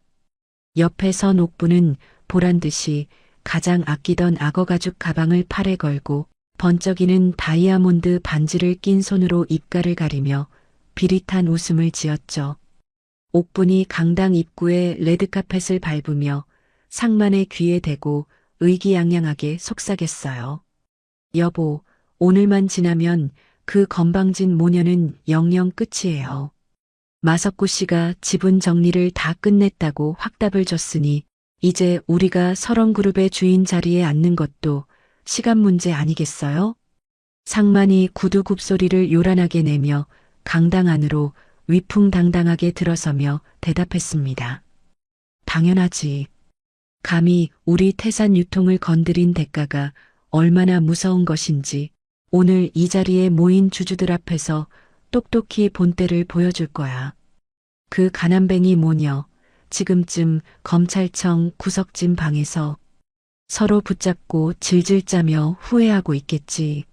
옆에 선 옥부는 보란듯이 가장 아끼던 악어 가죽 가방을 팔에 걸고 번쩍이는 다이아몬드 반지를 낀 손으로 입가를 가리며 비릿한 웃음을 지었죠. 옥분이 강당 입구에 레드카펫을 밟으며 상만의 귀에 대고 의기양양하게 속삭였어요. 여보, 오늘만 지나면 그 건방진 모녀는 영영 끝이에요. 마석구 씨가 지분 정리를 다 끝냈다고 확답을 줬으니 이제 우리가 설원그룹의 주인 자리에 앉는 것도 시간 문제 아니겠어요? 상만이 구두 굽소리를 요란하게 내며 강당 안으로 위풍당당하게 들어서며 대답했습니다. 당연하지. 감히 우리 태산 유통을 건드린 대가가 얼마나 무서운 것인지 오늘 이 자리에 모인 주주들 앞에서 똑똑히 본때를 보여줄 거야. 그 가난뱅이 모녀, 지금쯤 검찰청 구석진 방에서 서로 붙잡고 질질 짜며 후회하고 있겠지.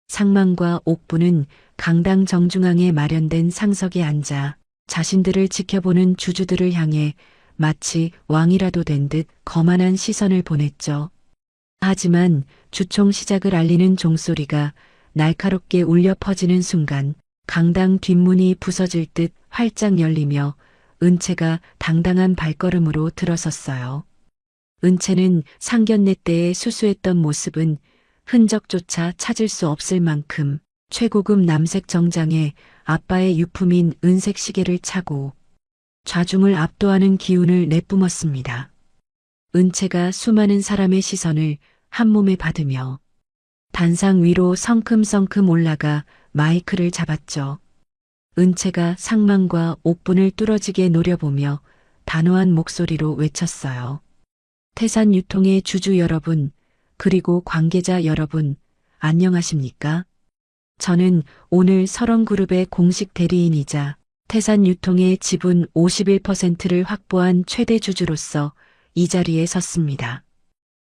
상만과 옥부는 강당 정중앙에 마련된 상석에 앉아 자신들을 지켜보는 주주들을 향해 마치 왕이라도 된 듯 거만한 시선을 보냈죠. 하지만 주총 시작을 알리는 종소리가 날카롭게 울려 퍼지는 순간 강당 뒷문이 부서질 듯 활짝 열리며 은채가 당당한 발걸음으로 들어섰어요. 은채는 상견례 때의 수수했던 모습은 흔적조차 찾을 수 없을 만큼 최고급 남색 정장에 아빠의 유품인 은색 시계를 차고 좌중을 압도하는 기운을 내뿜었습니다. 은채가 수많은 사람의 시선을 한몸에 받으며 단상 위로 성큼성큼 올라가 마이크를 잡았죠. 은채가 상만과 옥분을 뚫어지게 노려보며 단호한 목소리로 외쳤어요. 태산 유통의 주주 여러분, 그리고 관계자 여러분, 안녕하십니까? 저는 오늘 설원그룹의 공식 대리인이자 태산 유통의 지분 51%를 확보한 최대 주주로서 이 자리에 섰습니다.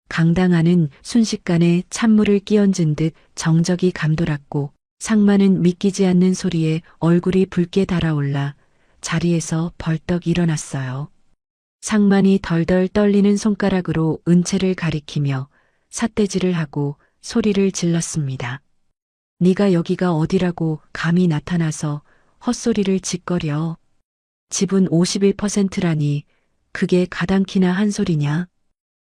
강당 안은 순식간에 찬물을 끼얹은 듯 정적이 감돌았고 상만은 믿기지 않는 소리에 얼굴이 붉게 달아올라 자리에서 벌떡 일어났어요. 상만이 덜덜 떨리는 손가락으로 은채를 가리키며 삿대질을 하고 소리를 질렀습니다. 네가 여기가 어디라고 감히 나타나서 헛소리를 짓거려. 지분 51%라니 그게 가당키나 한 소리냐.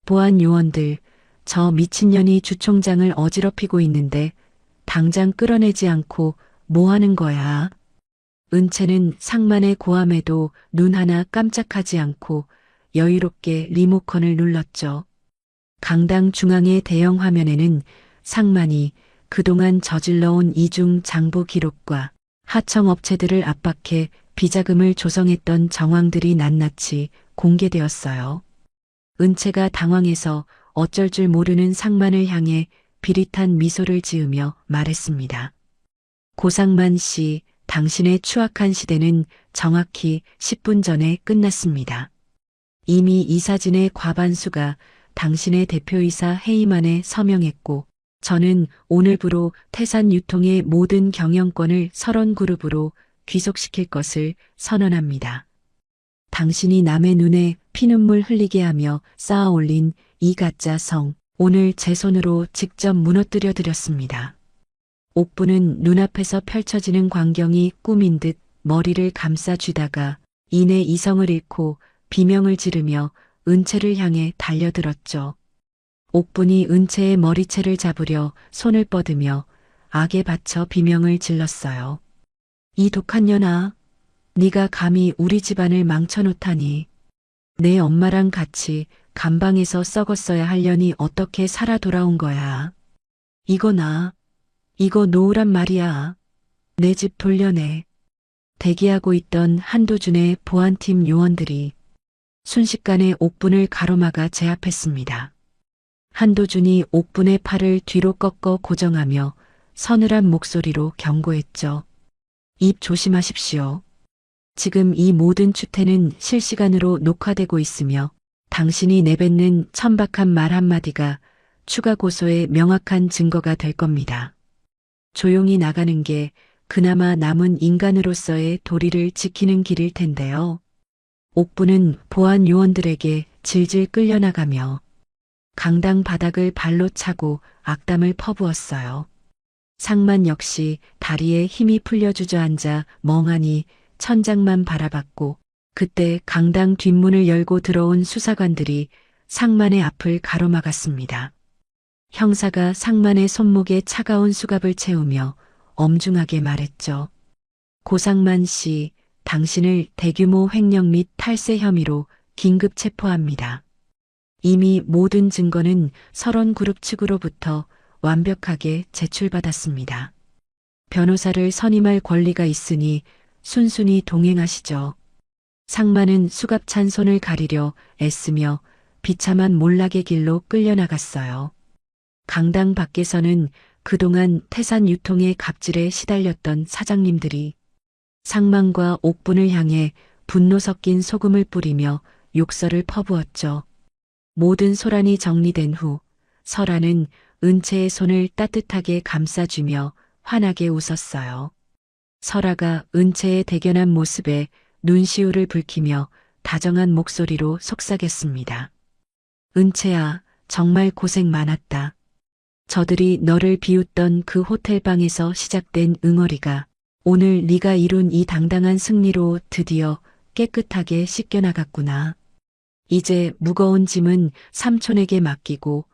보안 요원들, 저 미친년이 주총장을 어지럽히고 있는데 당장 끌어내지 않고 뭐 하는 거야. 은채는 상만의 고함에도 눈 하나 깜짝하지 않고 여유롭게 리모컨을 눌렀죠. 강당 중앙의 대형 화면에는 상만이 그동안 저질러온 이중 장부 기록과 하청업체들을 압박해 비자금을 조성했던 정황들이 낱낱이 공개되었어요. 은채가 당황해서 어쩔 줄 모르는 상만을 향해 비릿한 미소를 지으며 말했습니다. 고상만 씨, 당신의 추악한 시대는 정확히 10분 전에 끝났습니다. 이미 이 사진의 과반수가 당신의 대표이사 해임안에 서명했고, 저는 오늘부로 태산유통의 모든 경영권을 설원그룹으로 귀속시킬 것을 선언합니다. 당신이 남의 눈에 피눈물 흘리게 하며 쌓아올린 이 가짜 성, 오늘 제 손으로 직접 무너뜨려 드렸습니다. 옥부는 눈앞에서 펼쳐지는 광경이 꿈인 듯 머리를 감싸 쥐다가 이내 이성을 잃고 비명을 지르며 은채를 향해 달려들었죠. 옥분이 은채의 머리채를 잡으려 손을 뻗으며 악에 받쳐 비명을 질렀어요. 이 독한 년아, 네가 감히 우리 집안을 망쳐놓다니. 내 엄마랑 같이 감방에서 썩었어야 할 년이 어떻게 살아 돌아온 거야. 이거 놓으란 말이야. 내 집 돌려내. 대기하고 있던 한도준의 보안팀 요원들이 순식간에 옥분을 가로막아 제압했습니다. 한도준이 옥분의 팔을 뒤로 꺾어 고정하며 서늘한 목소리로 경고했죠. 입 조심하십시오. 지금 이 모든 추태는 실시간으로 녹화되고 있으며 당신이 내뱉는 천박한 말 한마디가 추가 고소의 명확한 증거가 될 겁니다. 조용히 나가는 게 그나마 남은 인간으로서의 도리를 지키는 길일 텐데요. 옥부는 보안 요원들에게 질질 끌려나가며 강당 바닥을 발로 차고 악담을 퍼부었어요. 상만 역시 다리에 힘이 풀려 주저앉아 멍하니 천장만 바라봤고 그때 강당 뒷문을 열고 들어온 수사관들이 상만의 앞을 가로막았습니다. 형사가 상만의 손목에 차가운 수갑을 채우며 엄중하게 말했죠. 고상만 씨, 당신을 대규모 횡령 및 탈세 혐의로 긴급 체포합니다. 이미 모든 증거는 설원그룹 측으로부터 완벽하게 제출받았습니다. 변호사를 선임할 권리가 있으니 순순히 동행하시죠. 상만은 수갑찬 손을 가리려 애쓰며 비참한 몰락의 길로 끌려나갔어요. 강당 밖에서는 그동안 태산유통의 갑질에 시달렸던 사장님들이 상만과 옥분을 향해 분노 섞인 소금을 뿌리며 욕설을 퍼부었죠. 모든 소란이 정리된 후 설아는 은채의 손을 따뜻하게 감싸주며 환하게 웃었어요. 설아가 은채의 대견한 모습에 눈시울을 붉히며 다정한 목소리로 속삭였습니다. 은채야, 정말 고생 많았다. 저들이 너를 비웃던 그 호텔방에서 시작된 응어리가 오늘 네가 이룬 이 당당한 승리로 드디어 깨끗하게 씻겨나갔구나. 이제 무거운 짐은 삼촌에게 맡기고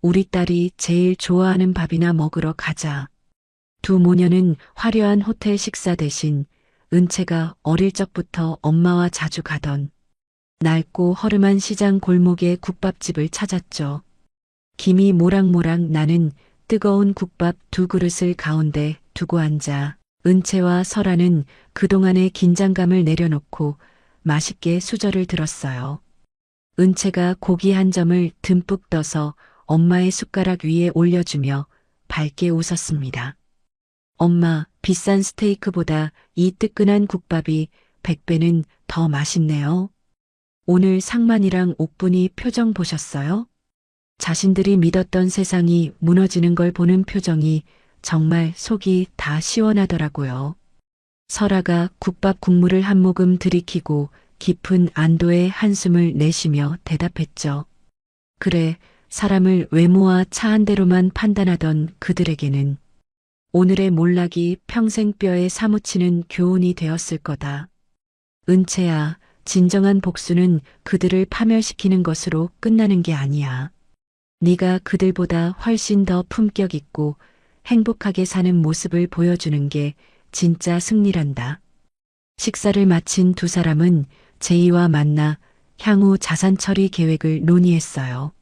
우리 딸이 제일 좋아하는 밥이나 먹으러 가자. 두 모녀는 화려한 호텔 식사 대신 은채가 어릴 적부터 엄마와 자주 가던 낡고 허름한 시장 골목의 국밥집을 찾았죠. 김이 모락모락 나는 뜨거운 국밥 두 그릇을 가운데 두고 앉아 은채와 설아는 그동안의 긴장감을 내려놓고 맛있게 수저를 들었어요. 은채가 고기 한 점을 듬뿍 떠서 엄마의 숟가락 위에 올려주며 밝게 웃었습니다. 엄마, 비싼 스테이크보다 이 뜨끈한 국밥이 100배는 더 맛있네요. 오늘 상만이랑 옥분이 표정 보셨어요? 자신들이 믿었던 세상이 무너지는 걸 보는 표정이 정말 속이 다 시원하더라고요. 설아가 국밥 국물을 한 모금 들이키고 깊은 안도의 한숨을 내쉬며 대답했죠. 그래, 사람을 외모와 차 한 대로만 판단하던 그들에게는 오늘의 몰락이 평생 뼈에 사무치는 교훈이 되었을 거다. 은채야, 진정한 복수는 그들을 파멸시키는 것으로 끝나는 게 아니야. 네가 그들보다 훨씬 더 품격 있고 행복하게 사는 모습을 보여주는 게 진짜 승리란다. 식사를 마친 두 사람은 제이와 만나 향후 자산 처리 계획을 논의했어요.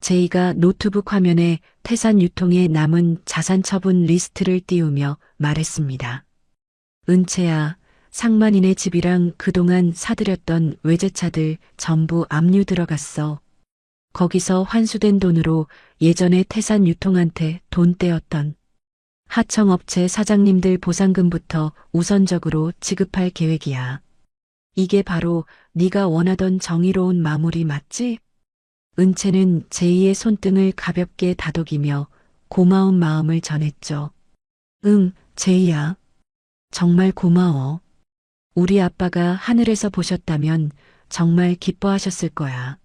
제이가 노트북 화면에 태산 유통에 남은 자산 처분 리스트를 띄우며 말했습니다. 은채야, 상만이네 집이랑 그동안 사들였던 외제차들 전부 압류 들어갔어. 거기서 환수된 돈으로 예전에 태산 유통한테 돈 떼었던 하청업체 사장님들 보상금부터 우선적으로 지급할 계획이야. 이게 바로 네가 원하던 정의로운 마무리 맞지? 은채는 제이의 손등을 가볍게 다독이며 고마운 마음을 전했죠. 응, 제이야. 정말 고마워. 우리 아빠가 하늘에서 보셨다면 정말 기뻐하셨을 거야.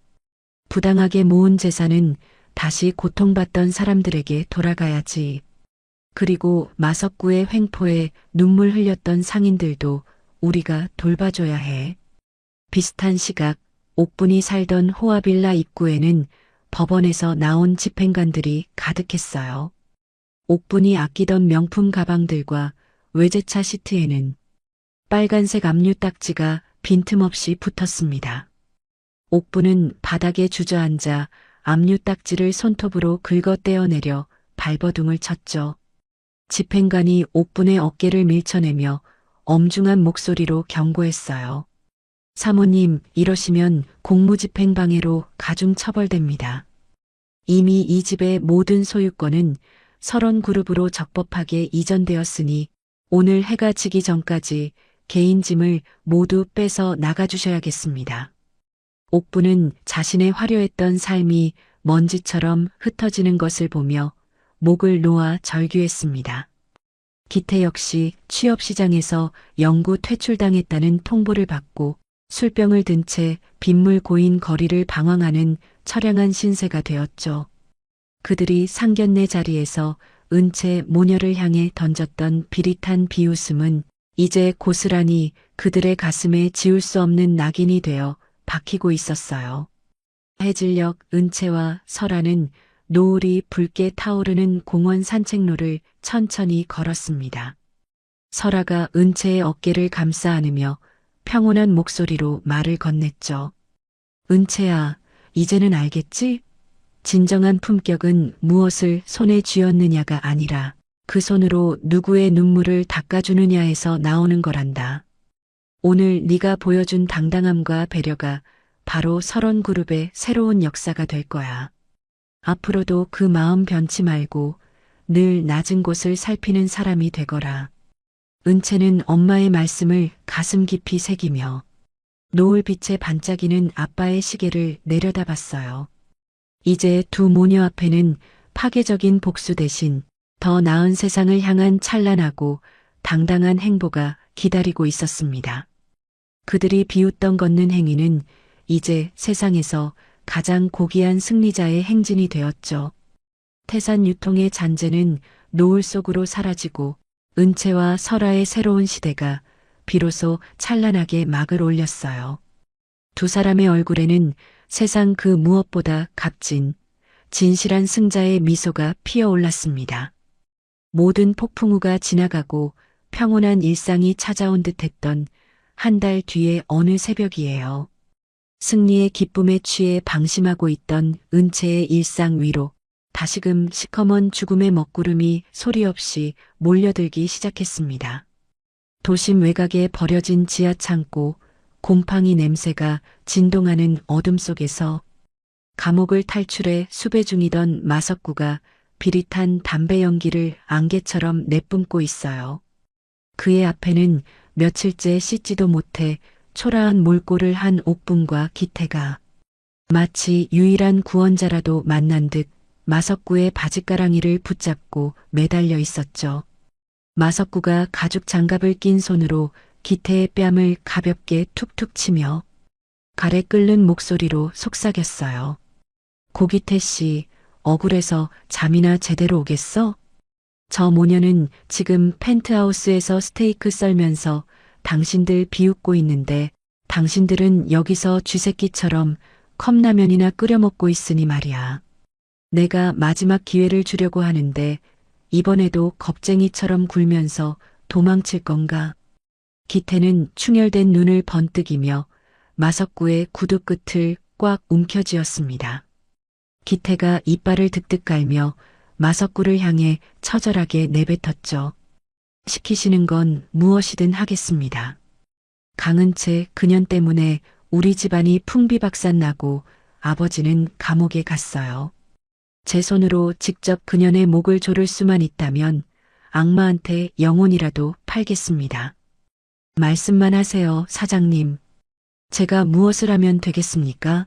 부당하게 모은 재산은 다시 고통받던 사람들에게 돌아가야지. 그리고 마석구의 횡포에 눈물 흘렸던 상인들도 우리가 돌봐줘야 해. 비슷한 시각 옥분이 살던 호화빌라 입구에는 법원에서 나온 집행관들이 가득했어요. 옥분이 아끼던 명품 가방들과 외제차 시트에는 빨간색 압류 딱지가 빈틈없이 붙었습니다. 옥분은 바닥에 주저앉아 압류 딱지를 손톱으로 긁어 떼어내려 발버둥을 쳤죠. 집행관이 옥분의 어깨를 밀쳐내며 엄중한 목소리로 경고했어요. 사모님, 이러시면 공무집행방해로 가중 처벌됩니다. 이미 이 집의 모든 소유권은 설원그룹으로 적법하게 이전되었으니 오늘 해가 지기 전까지 개인 짐을 모두 빼서 나가주셔야겠습니다. 옥부는 자신의 화려했던 삶이 먼지처럼 흩어지는 것을 보며 목을 놓아 절규했습니다. 기태 역시 취업시장에서 영구 퇴출당했다는 통보를 받고 술병을 든 채 빗물 고인 거리를 방황하는 처량한 신세가 되었죠. 그들이 상견례 자리에서 은채 모녀를 향해 던졌던 비릿한 비웃음은 이제 고스란히 그들의 가슴에 지울 수 없는 낙인이 되어 박히고 있었어요. 해질녘 은채와 설아는 노을이 붉게 타오르는 공원 산책로를 천천히 걸었습니다. 설아가 은채의 어깨를 감싸 안으며 평온한 목소리로 말을 건넸죠. 은채야, 이제는 알겠지? 진정한 품격은 무엇을 손에 쥐었느냐가 아니라 그 손으로 누구의 눈물을 닦아주느냐에서 나오는 거란다. 오늘 네가 보여준 당당함과 배려가 바로 설원그룹의 새로운 역사가 될 거야. 앞으로도 그 마음 변치 말고 늘 낮은 곳을 살피는 사람이 되거라. 은채는 엄마의 말씀을 가슴 깊이 새기며 노을빛에 반짝이는 아빠의 시계를 내려다봤어요. 이제 두 모녀 앞에는 파괴적인 복수 대신 더 나은 세상을 향한 찬란하고 당당한 행보가 기다리고 있었습니다. 그들이 비웃던 걷는 행위는 이제 세상에서 가장 고귀한 승리자의 행진이 되었죠. 태산 유통의 잔재는 노을 속으로 사라지고 은채와 설아의 새로운 시대가 비로소 찬란하게 막을 올렸어요. 두 사람의 얼굴에는 세상 그 무엇보다 값진 진실한 승자의 미소가 피어올랐습니다. 모든 폭풍우가 지나가고 평온한 일상이 찾아온 듯했던 한 달 뒤의 어느 새벽이에요. 승리의 기쁨에 취해 방심하고 있던 은채의 일상 위로 다시금 시커먼 죽음의 먹구름이 소리 없이 몰려들기 시작했습니다. 도심 외곽에 버려진 지하 창고, 곰팡이 냄새가 진동하는 어둠 속에서 감옥을 탈출해 수배 중이던 마석구가 비릿한 담배 연기를 안개처럼 내뿜고 있어요. 그의 앞에는 며칠째 씻지도 못해 초라한 몰골을 한 옥분과 기태가 마치 유일한 구원자라도 만난 듯 마석구의 바짓가랑이를 붙잡고 매달려 있었죠. 마석구가 가죽 장갑을 낀 손으로 기태의 뺨을 가볍게 툭툭 치며 가래 끓는 목소리로 속삭였어요. 고기태 씨, 억울해서 잠이나 제대로 오겠어? 저 모녀는 지금 펜트하우스에서 스테이크 썰면서 당신들 비웃고 있는데 당신들은 여기서 쥐새끼처럼 컵라면이나 끓여 먹고 있으니 말이야. 내가 마지막 기회를 주려고 하는데 이번에도 겁쟁이처럼 굴면서 도망칠 건가? 기태는 충혈된 눈을 번뜩이며 마석구의 구두 끝을 꽉 움켜쥐었습니다. 기태가 이빨을 득득 깔며 마석구를 향해 처절하게 내뱉었죠. 시키시는 건 무엇이든 하겠습니다. 강은채 그년 때문에 우리 집안이 풍비박산나고 아버지는 감옥에 갔어요. 제 손으로 직접 그년의 목을 조를 수만 있다면 악마한테 영혼이라도 팔겠습니다. 말씀만 하세요, 사장님. 제가 무엇을 하면 되겠습니까?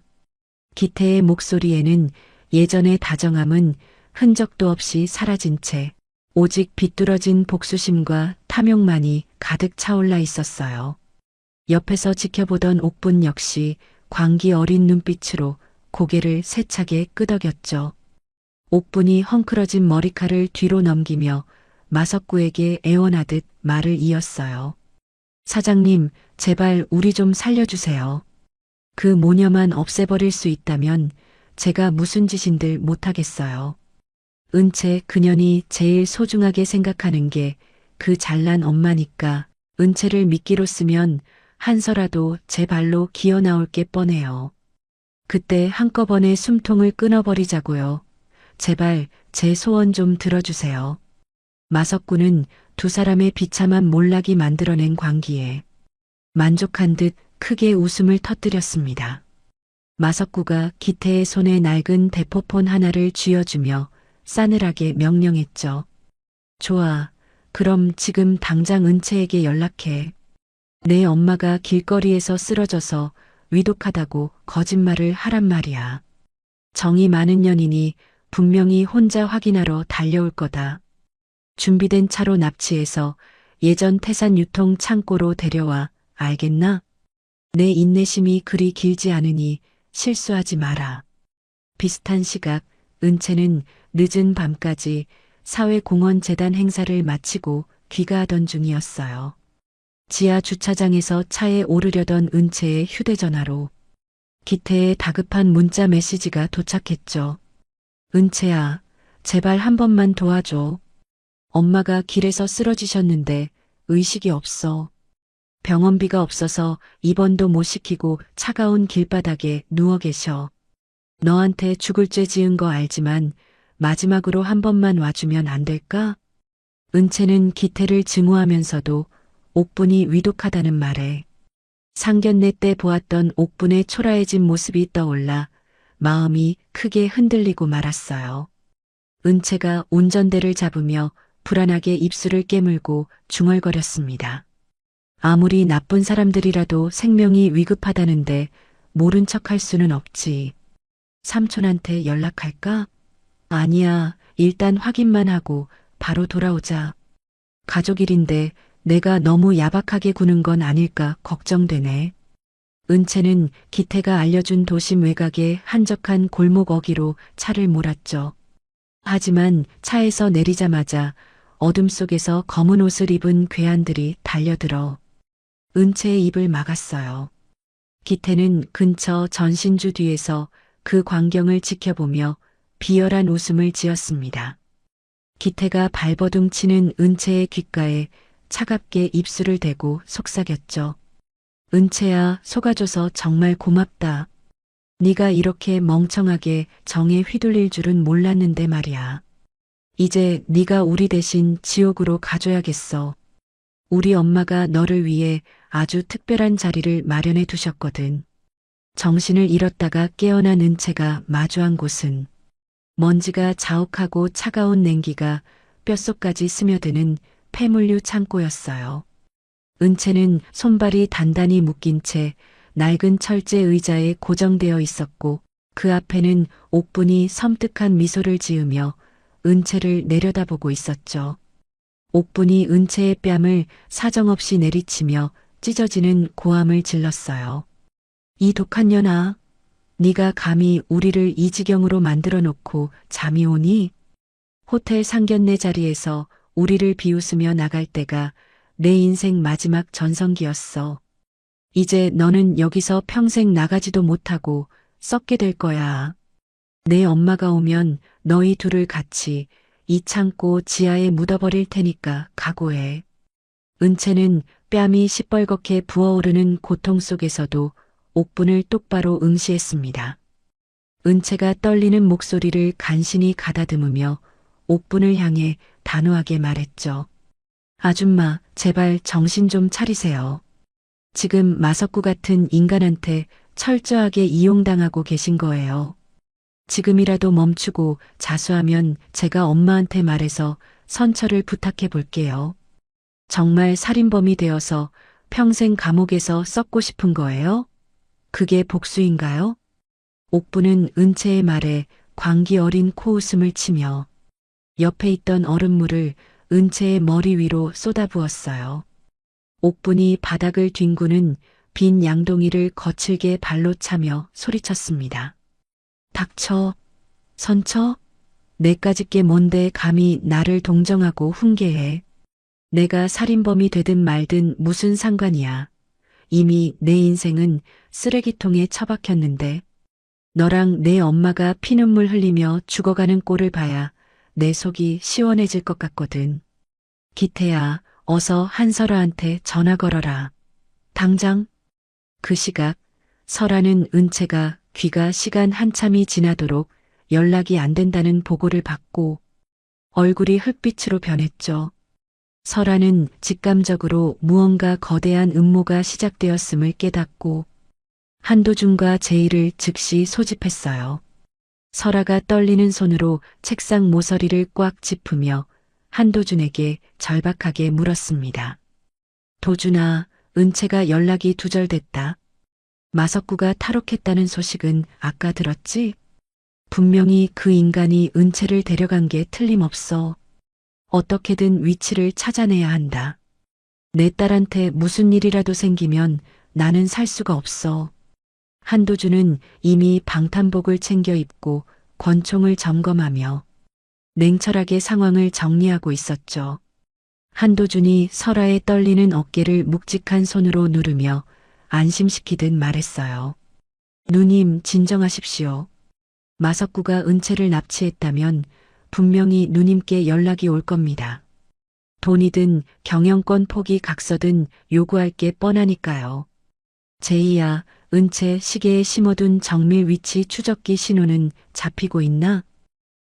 기태의 목소리에는 예전의 다정함은 흔적도 없이 사라진 채 오직 비뚤어진 복수심과 탐욕만이 가득 차올라 있었어요. 옆에서 지켜보던 옥분 역시 광기 어린 눈빛으로 고개를 세차게 끄덕였죠. 옥분이 헝클어진 머리칼을 뒤로 넘기며 마석구에게 애원하듯 말을 이었어요. 사장님, 제발 우리 좀 살려주세요. 그 모녀만 없애버릴 수 있다면 제가 무슨 짓인들 못하겠어요. 은채 그년이 제일 소중하게 생각하는 게 그 잘난 엄마니까 은채를 미끼로 쓰면 한서라도 제 발로 기어 나올 게 뻔해요. 그때 한꺼번에 숨통을 끊어버리자고요. 제발 제 소원 좀 들어주세요. 마석구는 두 사람의 비참한 몰락이 만들어낸 광기에 만족한 듯 크게 웃음을 터뜨렸습니다. 마석구가 기태의 손에 낡은 대포폰 하나를 쥐어주며 싸늘하게 명령했죠. 좋아. 그럼 지금 당장 은채에게 연락해. 내 엄마가 길거리에서 쓰러져서 위독하다고 거짓말을 하란 말이야. 정이 많은 년이니 분명히 혼자 확인하러 달려올 거다. 준비된 차로 납치해서 예전 태산 유통 창고로 데려와. 알겠나? 내 인내심이 그리 길지 않으니 실수하지 마라. 비슷한 시각 은채는 늦은 밤까지 사회공헌재단 행사를 마치고 귀가하던 중이었어요. 지하 주차장에서 차에 오르려던 은채의 휴대전화로 기태의 다급한 문자 메시지가 도착했죠. 은채야, 제발 한 번만 도와줘. 엄마가 길에서 쓰러지셨는데 의식이 없어. 병원비가 없어서 입원도 못 시키고 차가운 길바닥에 누워 계셔. 너한테 죽을 죄 지은 거 알지만 마지막으로 한 번만 와주면 안 될까? 은채는 기태를 증오하면서도 옥분이 위독하다는 말에 상견례 때 보았던 옥분의 초라해진 모습이 떠올라 마음이 크게 흔들리고 말았어요. 은채가 운전대를 잡으며 불안하게 입술을 깨물고 중얼거렸습니다. 아무리 나쁜 사람들이라도 생명이 위급하다는데 모른 척할 수는 없지. 삼촌한테 연락할까? 아니야, 일단 확인만 하고 바로 돌아오자. 가족 일인데 내가 너무 야박하게 구는 건 아닐까 걱정되네. 은채는 기태가 알려준 도심 외곽의 한적한 골목 어귀로 차를 몰았죠. 하지만 차에서 내리자마자 어둠 속에서 검은 옷을 입은 괴한들이 달려들어 은채의 입을 막았어요. 기태는 근처 전신주 뒤에서 그 광경을 지켜보며 비열한 웃음을 지었습니다. 기태가 발버둥 치는 은채의 귓가에 차갑게 입술을 대고 속삭였죠. 은채야, 속아줘서 정말 고맙다. 네가 이렇게 멍청하게 정에 휘둘릴 줄은 몰랐는데 말이야. 이제 네가 우리 대신 지옥으로 가줘야겠어. 우리 엄마가 너를 위해 아주 특별한 자리를 마련해 두셨거든. 정신을 잃었다가 깨어난 은채가 마주한 곳은 먼지가 자욱하고 차가운 냉기가 뼛속까지 스며드는 폐물류 창고였어요. 은채는 손발이 단단히 묶인 채 낡은 철제 의자에 고정되어 있었고 그 앞에는 옥분이 섬뜩한 미소를 지으며 은채를 내려다보고 있었죠. 옥분이 은채의 뺨을 사정없이 내리치며 찢어지는 고함을 질렀어요. 이 독한 년아, 네가 감히 우리를 이 지경으로 만들어 놓고 잠이 오니? 호텔 상견례 자리에서 우리를 비웃으며 나갈 때가 내 인생 마지막 전성기였어. 이제 너는 여기서 평생 나가지도 못하고 썩게 될 거야. 내 엄마가 오면 너희 둘을 같이 이 창고 지하에 묻어버릴 테니까 각오해. 은채는 뺨이 시뻘겋게 부어오르는 고통 속에서도 옥분을 똑바로 응시했습니다. 은채가 떨리는 목소리를 간신히 가다듬으며 옥분을 향해 단호하게 말했죠. 아줌마, 제발 정신 좀 차리세요. 지금 마석구 같은 인간한테 철저하게 이용당하고 계신 거예요. 지금이라도 멈추고 자수하면 제가 엄마한테 말해서 선처를 부탁해 볼게요. 정말 살인범이 되어서 평생 감옥에서 썩고 싶은 거예요? 그게 복수인가요? 옥부는 은채의 말에 광기 어린 코웃음을 치며 옆에 있던 얼음물을 은채의 머리 위로 쏟아부었어요. 옥분이 바닥을 뒹구는 빈 양동이를 거칠게 발로 차며 소리쳤습니다. 닥쳐, 선처? 내까짓 게 뭔데 감히 나를 동정하고 훈계해. 내가 살인범이 되든 말든 무슨 상관이야. 이미 내 인생은 쓰레기통에 처박혔는데 너랑 내 엄마가 피눈물 흘리며 죽어가는 꼴을 봐야 내 속이 시원해질 것 같거든. 기태야, 어서 한설아한테 전화 걸어라. 당장. 그 시각 설아는 은채가 귀가 시간 한참이 지나도록 연락이 안 된다는 보고를 받고 얼굴이 흙빛으로 변했죠. 설아는 직감적으로 무언가 거대한 음모가 시작되었음을 깨닫고 한도준과 제의를 즉시 소집했어요. 설아가 떨리는 손으로 책상 모서리를 꽉 짚으며 한도준에게 절박하게 물었습니다. 도준아, 은채가 연락이 두절됐다. 마석구가 탈옥했다는 소식은 아까 들었지? 분명히 그 인간이 은채를 데려간 게 틀림없어. 어떻게든 위치를 찾아내야 한다. 내 딸한테 무슨 일이라도 생기면 나는 살 수가 없어. 한도준은 이미 방탄복을 챙겨 입고 권총을 점검하며 냉철하게 상황을 정리하고 있었죠. 한도준이 설아의 떨리는 어깨를 묵직한 손으로 누르며 안심시키듯 말했어요. 누님, 진정하십시오. 마석구가 은채를 납치했다면 분명히 누님께 연락이 올 겁니다. 돈이든 경영권 포기 각서든 요구할 게 뻔하니까요. 제이야, 은채 시계에 심어둔 정밀 위치 추적기 신호는 잡히고 있나?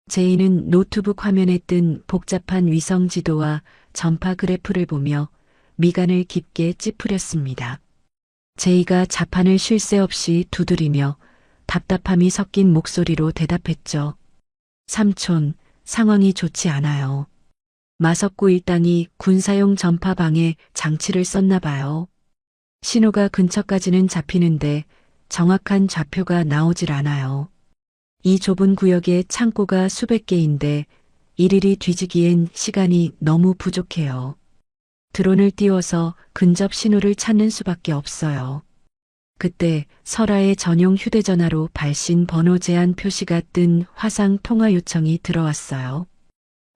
제이는 노트북 화면에 뜬 복잡한 위성 지도와 전파 그래프를 보며 미간을 깊게 찌푸렸습니다. 제이가 자판을 쉴 새 없이 두드리며 답답함이 섞인 목소리로 대답했죠. 삼촌, 상황이 좋지 않아요. 마석구 일당이 군사용 전파방에 장치를 썼나 봐요. 신호가 근처까지는 잡히는데 정확한 좌표가 나오질 않아요. 이 좁은 구역에 창고가 수백 개인데 일일이 뒤지기엔 시간이 너무 부족해요. 드론을 띄워서 근접 신호를 찾는 수밖에 없어요. 그때 설아의 전용 휴대전화로 발신 번호 제한 표시가 뜬 화상 통화 요청이 들어왔어요.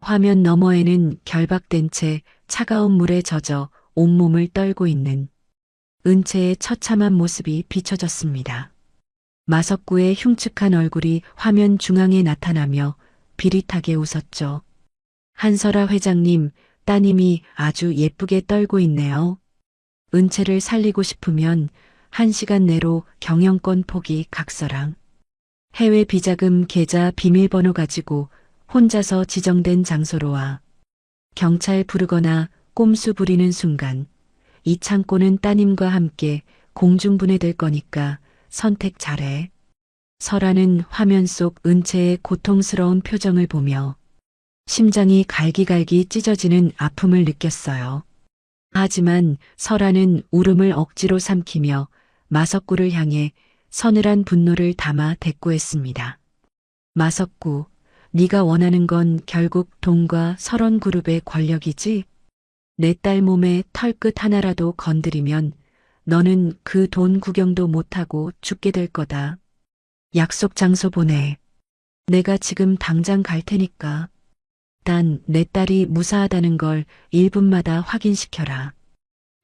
화면 너머에는 결박된 채 차가운 물에 젖어 온몸을 떨고 있는 은채의 처참한 모습이 비춰졌습니다. 마석구의 흉측한 얼굴이 화면 중앙에 나타나며 비릿하게 웃었죠. 한설아 회장님, 따님이 아주 예쁘게 떨고 있네요. 은채를 살리고 싶으면 1시간 내로 경영권 포기 각서랑 해외 비자금 계좌 비밀번호 가지고 혼자서 지정된 장소로 와. 경찰 부르거나 꼼수 부리는 순간 이 창고는 따님과 함께 공중분해될 거니까 선택 잘해. 설아는 화면 속 은채의 고통스러운 표정을 보며 심장이 갈기갈기 찢어지는 아픔을 느꼈어요. 하지만 설아는 울음을 억지로 삼키며 마석구를 향해 서늘한 분노를 담아 대꾸했습니다. 마석구, 네가 원하는 건 결국 돈과 설원그룹의 권력이지? 내 딸 몸에 털끝 하나라도 건드리면 너는 그 돈 구경도 못하고 죽게 될 거다. 약속 장소 보내. 내가 지금 당장 갈 테니까. 단 내 딸이 무사하다는 걸 1분마다 확인시켜라.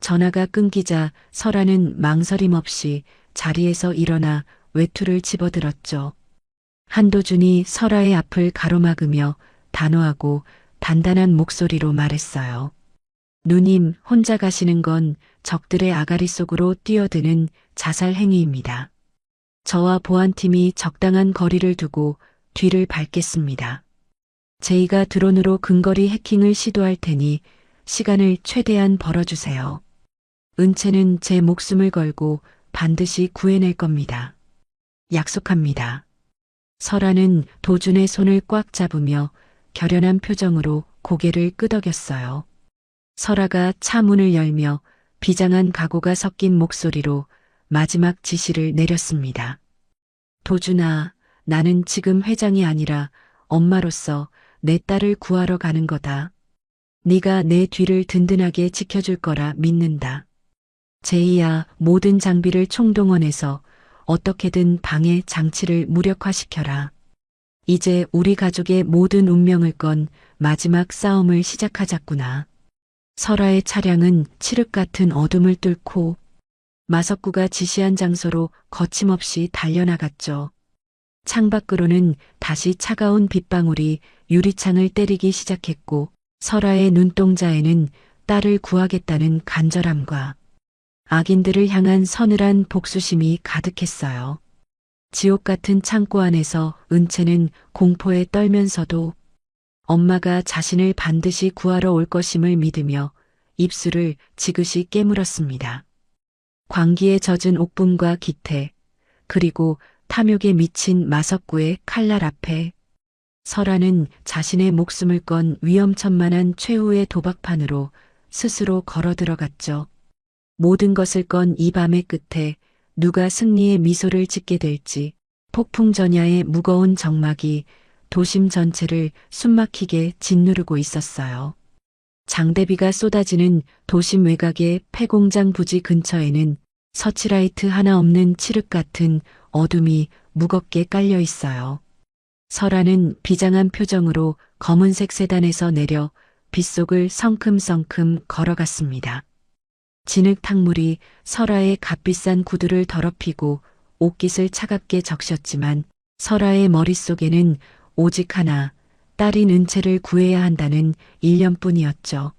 전화가 끊기자 설아는 망설임 없이 자리에서 일어나 외투를 집어들었죠. 한도준이 설아의 앞을 가로막으며 단호하고 단단한 목소리로 말했어요. 누님, 혼자 가시는 건 적들의 아가리 속으로 뛰어드는 자살 행위입니다. 저와 보안팀이 적당한 거리를 두고 뒤를 밟겠습니다. 제이가 드론으로 근거리 해킹을 시도할 테니 시간을 최대한 벌어주세요. 은채는 제 목숨을 걸고 반드시 구해낼 겁니다. 약속합니다. 설아는 도준의 손을 꽉 잡으며 결연한 표정으로 고개를 끄덕였어요. 설아가 차 문을 열며 비장한 각오가 섞인 목소리로 마지막 지시를 내렸습니다. 도준아, 나는 지금 회장이 아니라 엄마로서 내 딸을 구하러 가는 거다. 네가 내 뒤를 든든하게 지켜줄 거라 믿는다. 제이야, 모든 장비를 총동원해서 어떻게든 방해 장치를 무력화시켜라. 이제 우리 가족의 모든 운명을 건 마지막 싸움을 시작하자꾸나. 설아의 차량은 칠흑 같은 어둠을 뚫고 마석구가 지시한 장소로 거침없이 달려나갔죠. 창밖으로는 다시 차가운 빗방울이 유리창을 때리기 시작했고 설아의 눈동자에는 딸을 구하겠다는 간절함과 악인들을 향한 서늘한 복수심이 가득했어요. 지옥 같은 창고 안에서 은채는 공포에 떨면서도 엄마가 자신을 반드시 구하러 올 것임을 믿으며 입술을 지그시 깨물었습니다. 광기에 젖은 옥분과 기태, 그리고 탐욕에 미친 마석구의 칼날 앞에 설아는 자신의 목숨을 건 위험천만한 최후의 도박판으로 스스로 걸어 들어갔죠. 모든 것을 건 이 밤의 끝에 누가 승리의 미소를 짓게 될지 폭풍전야의 무거운 정막이 도심 전체를 숨막히게 짓누르고 있었어요. 장대비가 쏟아지는 도심 외곽의 폐공장 부지 근처에는 서치라이트 하나 없는 칠흑 같은 어둠이 무겁게 깔려 있어요. 설아는 비장한 표정으로 검은색 세단에서 내려 빗속을 성큼성큼 걸어갔습니다. 진흙 탕물이 설아의 값비싼 구두를 더럽히고 옷깃을 차갑게 적셨지만 설아의 머릿속에는 오직 하나, 딸인 은채를 구해야 한다는 일념뿐이었죠.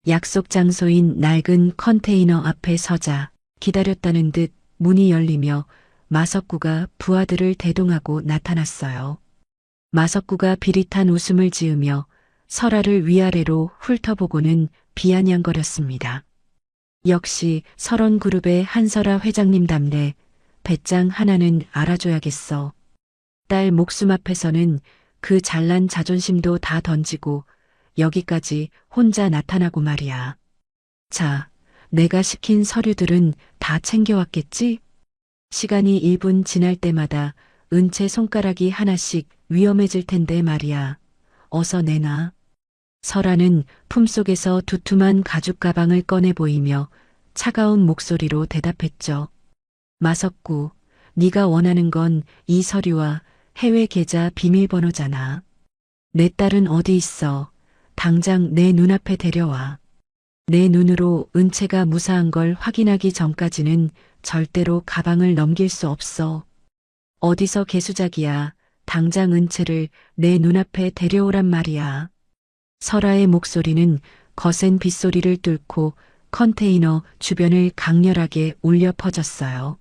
약속 장소인 낡은 컨테이너 앞에 서자 기다렸다는 듯 문이 열리며 마석구가 부하들을 대동하고 나타났어요. 마석구가 비릿한 웃음을 지으며 설아를 위아래로 훑어보고는 비아냥거렸습니다. 역시 설원그룹의 한설아 회장님답네. 배짱 하나는 알아줘야겠어. 딸 목숨 앞에서는 그 잘난 자존심도 다 던지고 여기까지 혼자 나타나고 말이야. 자, 내가 시킨 서류들은 다 챙겨왔겠지? 시간이 1분 지날 때마다 은채 손가락이 하나씩 위험해질 텐데 말이야. 어서 내놔. 설아는 품속에서 두툼한 가죽 가방을 꺼내 보이며 차가운 목소리로 대답했죠. 마석구, 네가 원하는 건 이 서류와 해외 계좌 비밀번호잖아. 내 딸은 어디 있어? 당장 내 눈앞에 데려와. 내 눈으로 은채가 무사한 걸 확인하기 전까지는 절대로 가방을 넘길 수 없어. 어디서 개수작이야. 당장 은채를 내 눈앞에 데려오란 말이야. 설아의 목소리는 거센 빗소리를 뚫고 컨테이너 주변을 강렬하게 울려 퍼졌어요.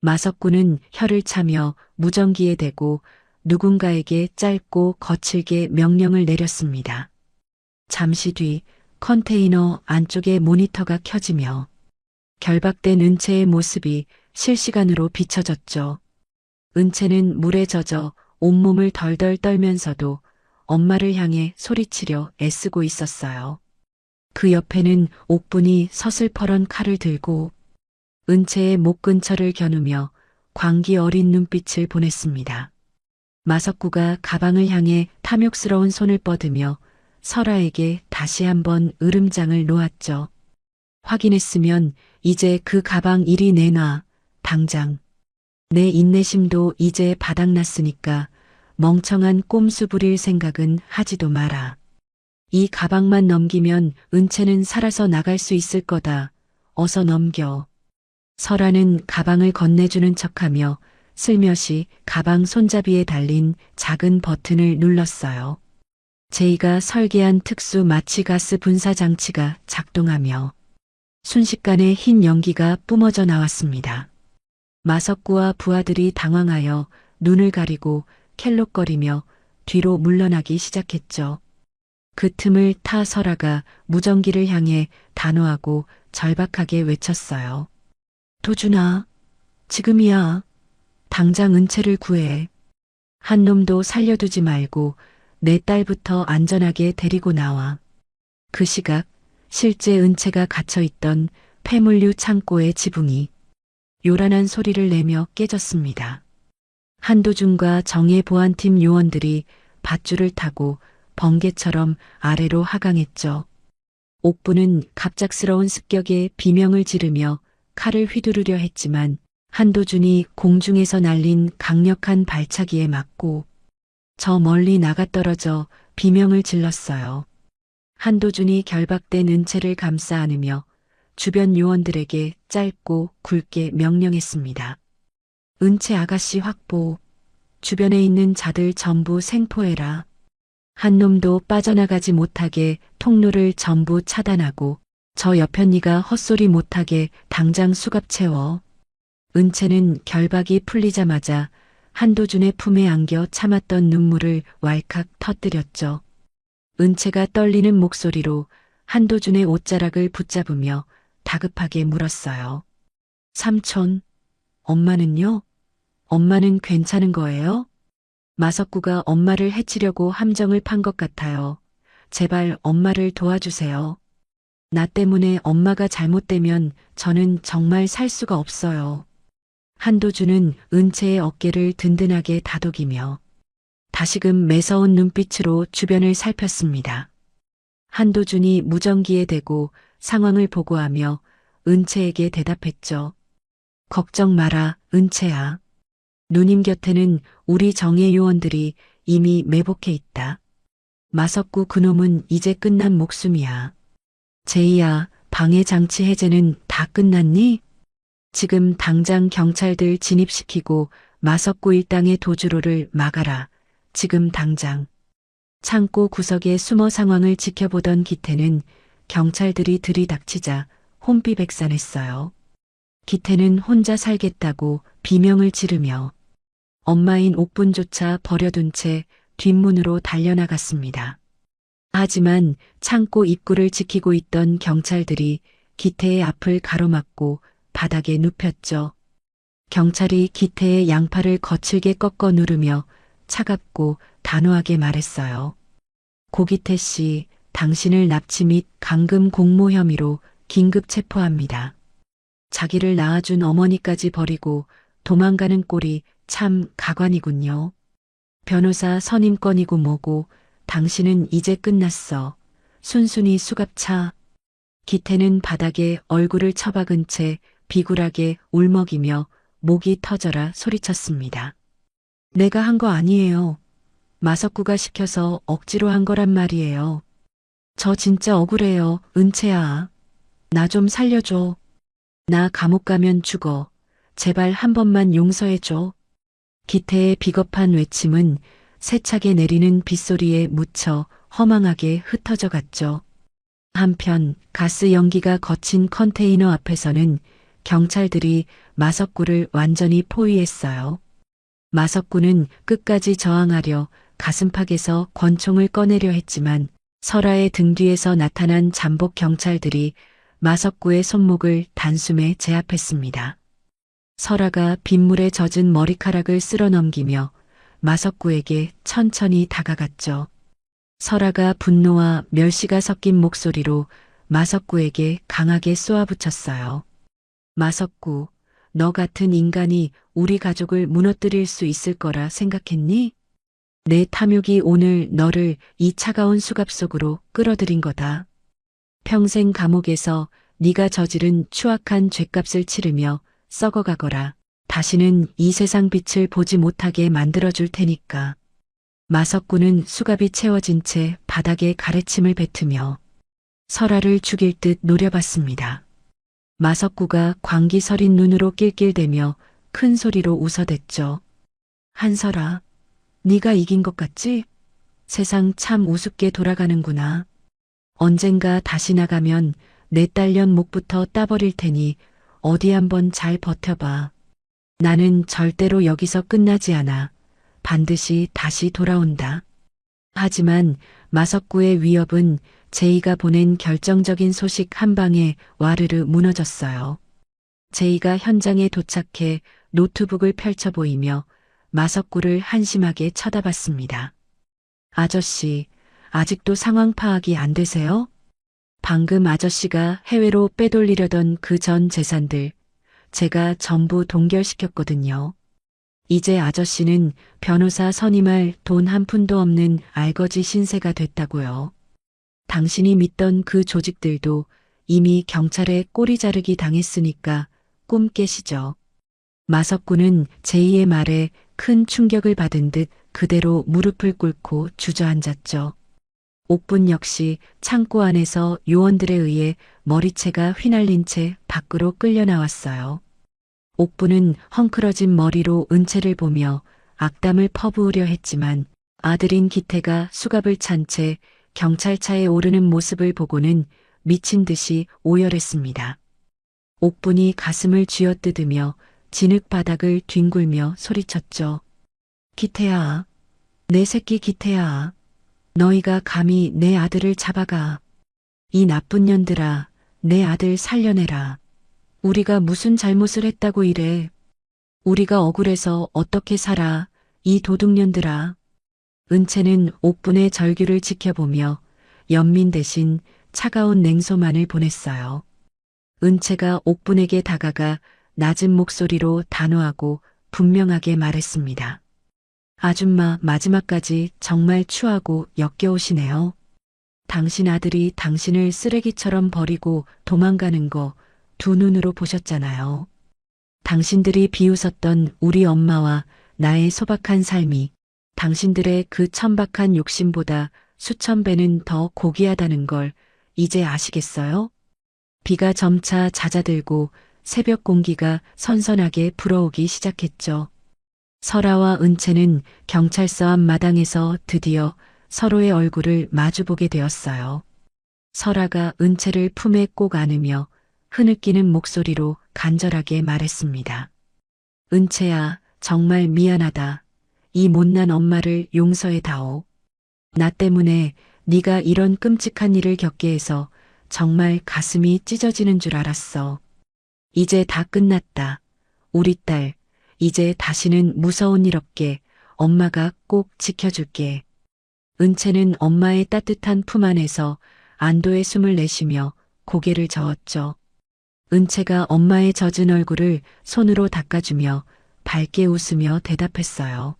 마석구는 혀를 차며 무전기에 대고 누군가에게 짧고 거칠게 명령을 내렸습니다. 잠시 뒤 컨테이너 안쪽에 모니터가 켜지며 결박된 은채의 모습이 실시간으로 비춰졌죠. 은채는 물에 젖어 온몸을 덜덜 떨면서도 엄마를 향해 소리치려 애쓰고 있었어요. 그 옆에는 옥분이 서슬퍼런 칼을 들고 은채의 목 근처를 겨누며 광기 어린 눈빛을 보냈습니다. 마석구가 가방을 향해 탐욕스러운 손을 뻗으며 설아에게 다시 한번 으름장을 놓았죠. 확인했으면 이제 그 가방 이리 내놔. 당장. 내 인내심도 이제 바닥났으니까 멍청한 꼼수 부릴 생각은 하지도 마라. 이 가방만 넘기면 은채는 살아서 나갈 수 있을 거다. 어서 넘겨. 설아는 가방을 건네주는 척하며 슬며시 가방 손잡이에 달린 작은 버튼을 눌렀어요. 제이가 설계한 특수 마취가스 분사 장치가 작동하며 순식간에 흰 연기가 뿜어져 나왔습니다. 마석구와 부하들이 당황하여 눈을 가리고 켈록거리며 뒤로 물러나기 시작했죠. 그 틈을 타 설아가 무전기를 향해 단호하고 절박하게 외쳤어요. 도준아, 지금이야. 당장 은채를 구해. 한 놈도 살려두지 말고 내 딸부터 안전하게 데리고 나와. 그 시각 실제 은채가 갇혀있던 폐물류 창고의 지붕이 요란한 소리를 내며 깨졌습니다. 한도준과 정예 보안팀 요원들이 밧줄을 타고 번개처럼 아래로 하강했죠. 옥부는 갑작스러운 습격에 비명을 지르며 칼을 휘두르려 했지만 한도준이 공중에서 날린 강력한 발차기에 맞고 저 멀리 나가떨어져 비명을 질렀어요. 한도준이 결박된 은채를 감싸 안으며 주변 요원들에게 짧고 굵게 명령했습니다. 은채 아가씨 확보. 주변에 있는 자들 전부 생포해라. 한 놈도 빠져나가지 못하게 통로를 전부 차단하고 저 여편니가 헛소리 못하게 당장 수갑 채워. 은채는 결박이 풀리자마자 한도준의 품에 안겨 참았던 눈물을 왈칵 터뜨렸죠. 은채가 떨리는 목소리로 한도준의 옷자락을 붙잡으며 다급하게 물었어요. 삼촌, 엄마는요? 엄마는 괜찮은 거예요? 마석구가 엄마를 해치려고 함정을 판 것 같아요. 제발 엄마를 도와주세요. 나 때문에 엄마가 잘못되면 저는 정말 살 수가 없어요. 한도준은 은채의 어깨를 든든하게 다독이며 다시금 매서운 눈빛으로 주변을 살폈습니다. 한도준이 무전기에 대고 상황을 보고하며 은채에게 대답했죠. 걱정 마라, 은채야. 누님 곁에는 우리 정예 요원들이 이미 매복해 있다. 마석구 그놈은 이제 끝난 목숨이야. 제이야, 방해 장치 해제는 다 끝났니? 지금 당장 경찰들 진입시키고 마석구 일당의 도주로를 막아라. 지금 당장. 창고 구석에 숨어 상황을 지켜보던 기태는 경찰들이 들이닥치자 혼비백산했어요. 기태는 혼자 살겠다고 비명을 지르며 엄마인 옥분조차 버려둔 채 뒷문으로 달려나갔습니다. 하지만 창고 입구를 지키고 있던 경찰들이 기태의 앞을 가로막고 바닥에 눕혔죠. 경찰이 기태의 양팔을 거칠게 꺾어 누르며 차갑고 단호하게 말했어요. 고기태 씨, 당신을 납치 및 감금 공모 혐의로 긴급 체포합니다. 자기를 낳아준 어머니까지 버리고 도망가는 꼴이 참 가관이군요. 변호사 선임권이고 뭐고 당신은 이제 끝났어. 순순히 수갑차. 기태는 바닥에 얼굴을 처박은 채 비굴하게 울먹이며 목이 터져라 소리쳤습니다. 내가 한 거 아니에요. 마석구가 시켜서 억지로 한 거란 말이에요. 저 진짜 억울해요, 은채야. 나 좀 살려줘. 나 감옥 가면 죽어. 제발 한 번만 용서해줘. 기태의 비겁한 외침은 세차게 내리는 빗소리에 묻혀 허망하게 흩어져 갔죠. 한편 가스 연기가 거친 컨테이너 앞에서는 경찰들이 마석구를 완전히 포위했어요. 마석구는 끝까지 저항하려 가슴팍에서 권총을 꺼내려 했지만 설아의 등 뒤에서 나타난 잠복 경찰들이 마석구의 손목을 단숨에 제압했습니다. 설아가 빗물에 젖은 머리카락을 쓸어 넘기며 마석구에게 천천히 다가갔죠. 설아가 분노와 멸시가 섞인 목소리로 마석구에게 강하게 쏘아붙였어요. 마석구, 너 같은 인간이 우리 가족을 무너뜨릴 수 있을 거라 생각했니? 내 탐욕이 오늘 너를 이 차가운 수갑 속으로 끌어들인 거다. 평생 감옥에서 네가 저지른 추악한 죗값을 치르며 썩어가거라. 다시는 이 세상 빛을 보지 못하게 만들어줄 테니까. 마석구는 수갑이 채워진 채 바닥에 가래침을 뱉으며 설아를 죽일 듯 노려봤습니다. 마석구가 광기 서린 눈으로 낄낄대며 큰 소리로 웃어댔죠. 한설아, 네가 이긴 것 같지? 세상 참 우습게 돌아가는구나. 언젠가 다시 나가면 내 딸년 목부터 따버릴 테니 어디 한번 잘 버텨봐. 나는 절대로 여기서 끝나지 않아. 반드시 다시 돌아온다. 하지만 마석구의 위협은 제이가 보낸 결정적인 소식 한 방에 와르르 무너졌어요. 제이가 현장에 도착해 노트북을 펼쳐 보이며 마석구를 한심하게 쳐다봤습니다. 아저씨, 아직도 상황 파악이 안 되세요? 방금 아저씨가 해외로 빼돌리려던 그 전 재산들, 제가 전부 동결시켰거든요. 이제 아저씨는 변호사 선임할 돈 한 푼도 없는 알거지 신세가 됐다고요. 당신이 믿던 그 조직들도 이미 경찰에 꼬리 자르기 당했으니까 꿈 깨시죠. 마석구는 제이의 말에 큰 충격을 받은 듯 그대로 무릎을 꿇고 주저앉았죠. 옥분 역시 창고 안에서 요원들에 의해 머리채가 휘날린 채 밖으로 끌려 나왔어요. 옥분은 헝클어진 머리로 은채를 보며 악담을 퍼부으려 했지만 아들인 기태가 수갑을 찬 채 경찰차에 오르는 모습을 보고는 미친 듯이 오열했습니다. 옥분이 가슴을 쥐어뜯으며 진흙 바닥을 뒹굴며 소리쳤죠. 기태야, 내 새끼 기태야. 너희가 감히 내 아들을 잡아가. 이 나쁜 년들아, 내 아들 살려내라. 우리가 무슨 잘못을 했다고 이래. 우리가 억울해서 어떻게 살아, 이 도둑년들아. 은채는 옥분의 절규를 지켜보며 연민 대신 차가운 냉소만을 보냈어요. 은채가 옥분에게 다가가 낮은 목소리로 단호하고 분명하게 말했습니다. 아줌마 마지막까지 정말 추하고 역겨우시네요. 당신 아들이 당신을 쓰레기처럼 버리고 도망가는 거 두 눈으로 보셨잖아요. 당신들이 비웃었던 우리 엄마와 나의 소박한 삶이 당신들의 그 천박한 욕심보다 수천 배는 더 고귀하다는 걸 이제 아시겠어요? 비가 점차 잦아들고 새벽 공기가 선선하게 불어오기 시작했죠. 설아와 은채는 경찰서 앞 마당에서 드디어 서로의 얼굴을 마주보게 되었어요. 설아가 은채를 품에 꼭 안으며 흐느끼는 목소리로 간절하게 말했습니다. 은채야, 정말 미안하다. 이 못난 엄마를 용서해다오. 나 때문에 네가 이런 끔찍한 일을 겪게 해서 정말 가슴이 찢어지는 줄 알았어. 이제 다 끝났다. 우리 딸, 이제 다시는 무서운 일 없게 엄마가 꼭 지켜줄게. 은채는 엄마의 따뜻한 품 안에서 안도의 숨을 내쉬며 고개를 저었죠. 은채가 엄마의 젖은 얼굴을 손으로 닦아주며 밝게 웃으며 대답했어요.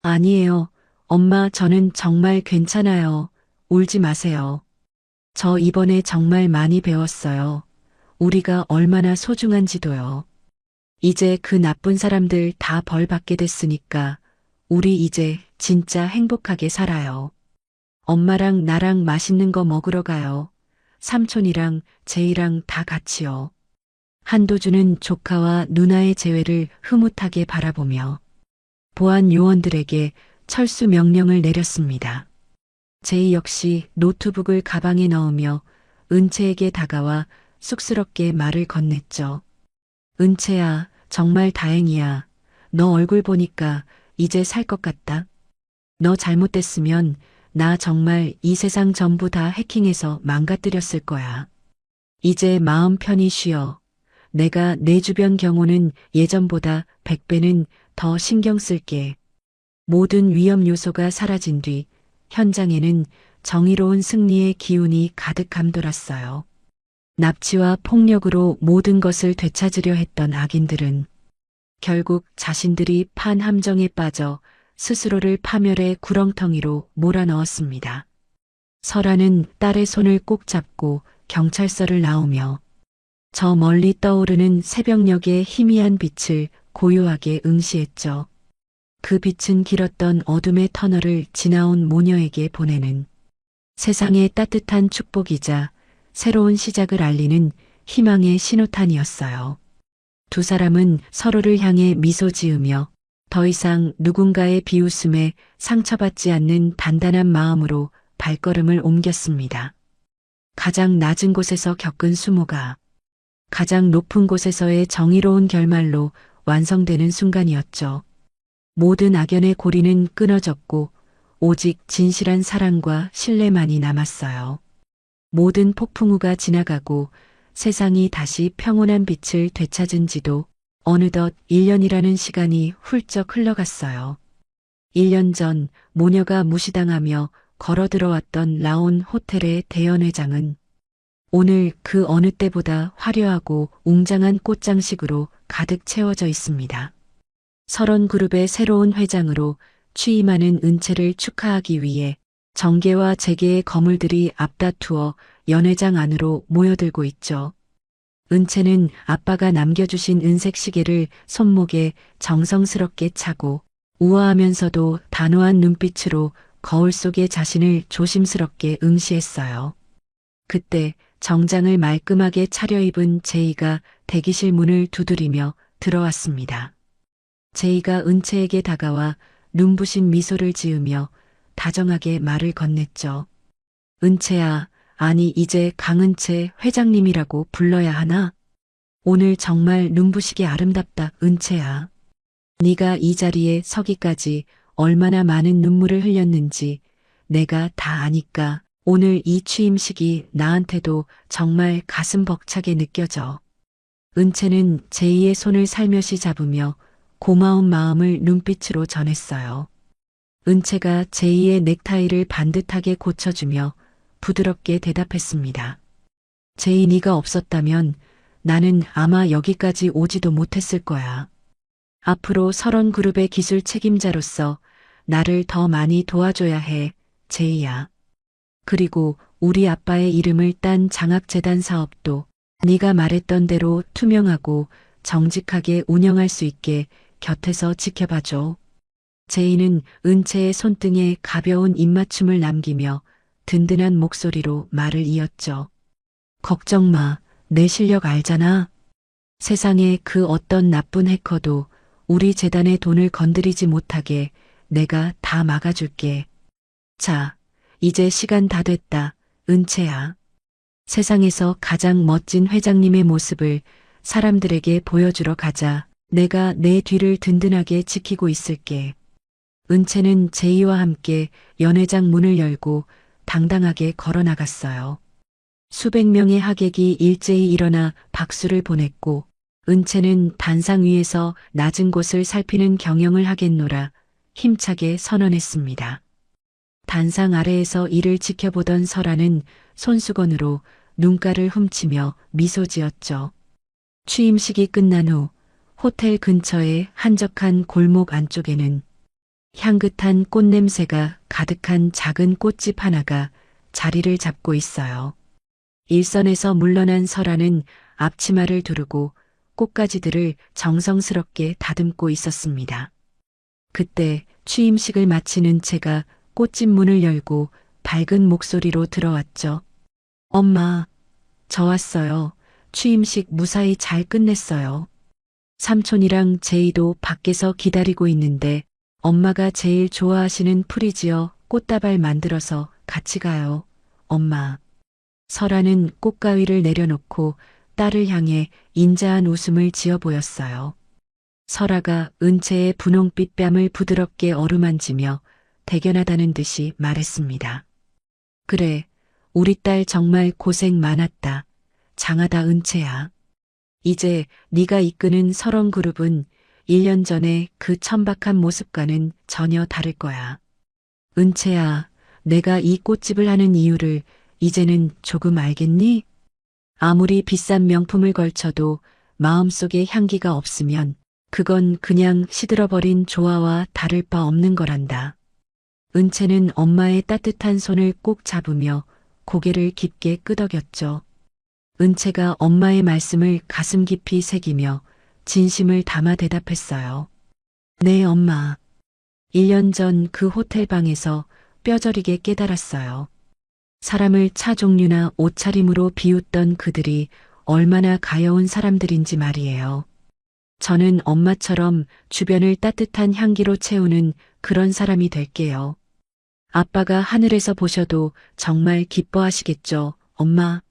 아니에요. 엄마, 저는 정말 괜찮아요. 울지 마세요. 저 이번에 정말 많이 배웠어요. 우리가 얼마나 소중한지도요. 이제 그 나쁜 사람들 다 벌 받게 됐으니까 우리 이제 진짜 행복하게 살아요. 엄마랑 나랑 맛있는 거 먹으러 가요. 삼촌이랑 제이랑 다 같이요. 한도준은 조카와 누나의 재회를 흐뭇하게 바라보며 보안 요원들에게 철수 명령을 내렸습니다. 제이 역시 노트북을 가방에 넣으며 은채에게 다가와 쑥스럽게 말을 건넸죠. 은채야, 정말 다행이야. 너 얼굴 보니까 이제 살 것 같다. 너 잘못됐으면 나 정말 이 세상 전부 다 해킹해서 망가뜨렸을 거야. 이제 마음 편히 쉬어. 내가 내 주변 경호는 예전보다 100배는 더 신경 쓸게. 모든 위험 요소가 사라진 뒤 현장에는 정의로운 승리의 기운이 가득 감돌았어요. 납치와 폭력으로 모든 것을 되찾으려 했던 악인들은 결국 자신들이 판 함정에 빠져 스스로를 파멸의 구렁텅이로 몰아넣었습니다. 설아는 딸의 손을 꼭 잡고 경찰서를 나오며 저 멀리 떠오르는 새벽녘의 희미한 빛을 고요하게 응시했죠. 그 빛은 길었던 어둠의 터널을 지나온 모녀에게 보내는 세상의 따뜻한 축복이자 새로운 시작을 알리는 희망의 신호탄이었어요. 두 사람은 서로를 향해 미소 지으며 더 이상 누군가의 비웃음에 상처받지 않는 단단한 마음으로 발걸음을 옮겼습니다. 가장 낮은 곳에서 겪은 수모가 가장 높은 곳에서의 정의로운 결말로 완성되는 순간이었죠. 모든 악연의 고리는 끊어졌고 오직 진실한 사랑과 신뢰만이 남았어요. 모든 폭풍우가 지나가고 세상이 다시 평온한 빛을 되찾은 지도 어느덧 1년이라는 시간이 훌쩍 흘러갔어요. 1년 전 모녀가 무시당하며 걸어 들어왔던 라온 호텔의 대연회장은 오늘 그 어느 때보다 화려하고 웅장한 꽃장식으로 가득 채워져 있습니다. 설원그룹의 새로운 회장으로 취임하는 은채를 축하하기 위해 정계와 재계의 거물들이 앞다투어 연회장 안으로 모여들고 있죠. 은채는 아빠가 남겨주신 은색 시계를 손목에 정성스럽게 차고 우아하면서도 단호한 눈빛으로 거울 속의 자신을 조심스럽게 응시했어요. 그때 정장을 말끔하게 차려입은 제이가 대기실 문을 두드리며 들어왔습니다. 제이가 은채에게 다가와 눈부신 미소를 지으며 다정하게 말을 건넸죠. 은채야, 아니 이제 강은채 회장님이라고 불러야 하나? 오늘 정말 눈부시게 아름답다, 은채야. 네가 이 자리에 서기까지 얼마나 많은 눈물을 흘렸는지 내가 다 아니까 오늘 이 취임식이 나한테도 정말 가슴 벅차게 느껴져. 은채는 제이의 손을 살며시 잡으며 고마운 마음을 눈빛으로 전했어요. 은채가 제이의 넥타이를 반듯하게 고쳐주며 부드럽게 대답했습니다. 제이 네가 없었다면 나는 아마 여기까지 오지도 못했을 거야. 앞으로 설원그룹의 기술 책임자로서 나를 더 많이 도와줘야 해, 제이야. 그리고 우리 아빠의 이름을 딴 장학재단 사업도 네가 말했던 대로 투명하고 정직하게 운영할 수 있게 곁에서 지켜봐줘. 제이는 은채의 손등에 가벼운 입맞춤을 남기며 든든한 목소리로 말을 이었죠. 걱정 마, 내 실력 알잖아. 세상에 그 어떤 나쁜 해커도 우리 재단의 돈을 건드리지 못하게 내가 다 막아줄게. 자, 이제 시간 다 됐다, 은채야. 세상에서 가장 멋진 회장님의 모습을 사람들에게 보여주러 가자. 내가 내 뒤를 든든하게 지키고 있을게. 은채는 제이와 함께 연회장 문을 열고 당당하게 걸어 나갔어요. 수백 명의 하객이 일제히 일어나 박수를 보냈고 은채는 단상 위에서 낮은 곳을 살피는 경영을 하겠노라 힘차게 선언했습니다. 단상 아래에서 이를 지켜보던 설아는 손수건으로 눈가를 훔치며 미소 지었죠. 취임식이 끝난 후 호텔 근처의 한적한 골목 안쪽에는 향긋한 꽃냄새가 가득한 작은 꽃집 하나가 자리를 잡고 있어요. 일선에서 물러난 설아는 앞치마를 두르고 꽃가지들을 정성스럽게 다듬고 있었습니다. 그때 취임식을 마친 은채가 꽃집 문을 열고 밝은 목소리로 들어왔죠. 엄마, 저 왔어요. 취임식 무사히 잘 끝냈어요. 삼촌이랑 제이도 밖에서 기다리고 있는데 엄마가 제일 좋아하시는 프리지어 꽃다발 만들어서 같이 가요. 엄마. 설아는 꽃가위를 내려놓고 딸을 향해 인자한 웃음을 지어 보였어요. 설아가 은채의 분홍빛 뺨을 부드럽게 어루만지며 대견하다는 듯이 말했습니다. 그래, 우리 딸 정말 고생 많았다. 장하다 은채야. 이제 네가 이끄는 설원그룹은 1년 전에 그 천박한 모습과는 전혀 다를 거야. 은채야, 내가 이 꽃집을 하는 이유를 이제는 조금 알겠니? 아무리 비싼 명품을 걸쳐도 마음속에 향기가 없으면 그건 그냥 시들어버린 조화와 다를 바 없는 거란다. 은채는 엄마의 따뜻한 손을 꼭 잡으며 고개를 깊게 끄덕였죠. 은채가 엄마의 말씀을 가슴 깊이 새기며 진심을 담아 대답했어요. 네, 엄마. 1년 전 그 호텔 방에서 뼈저리게 깨달았어요. 사람을 차 종류나 옷차림으로 비웃던 그들이 얼마나 가여운 사람들인지 말이에요. 저는 엄마처럼 주변을 따뜻한 향기로 채우는 그런 사람이 될게요. 아빠가 하늘에서 보셔도 정말 기뻐하시겠죠, 엄마.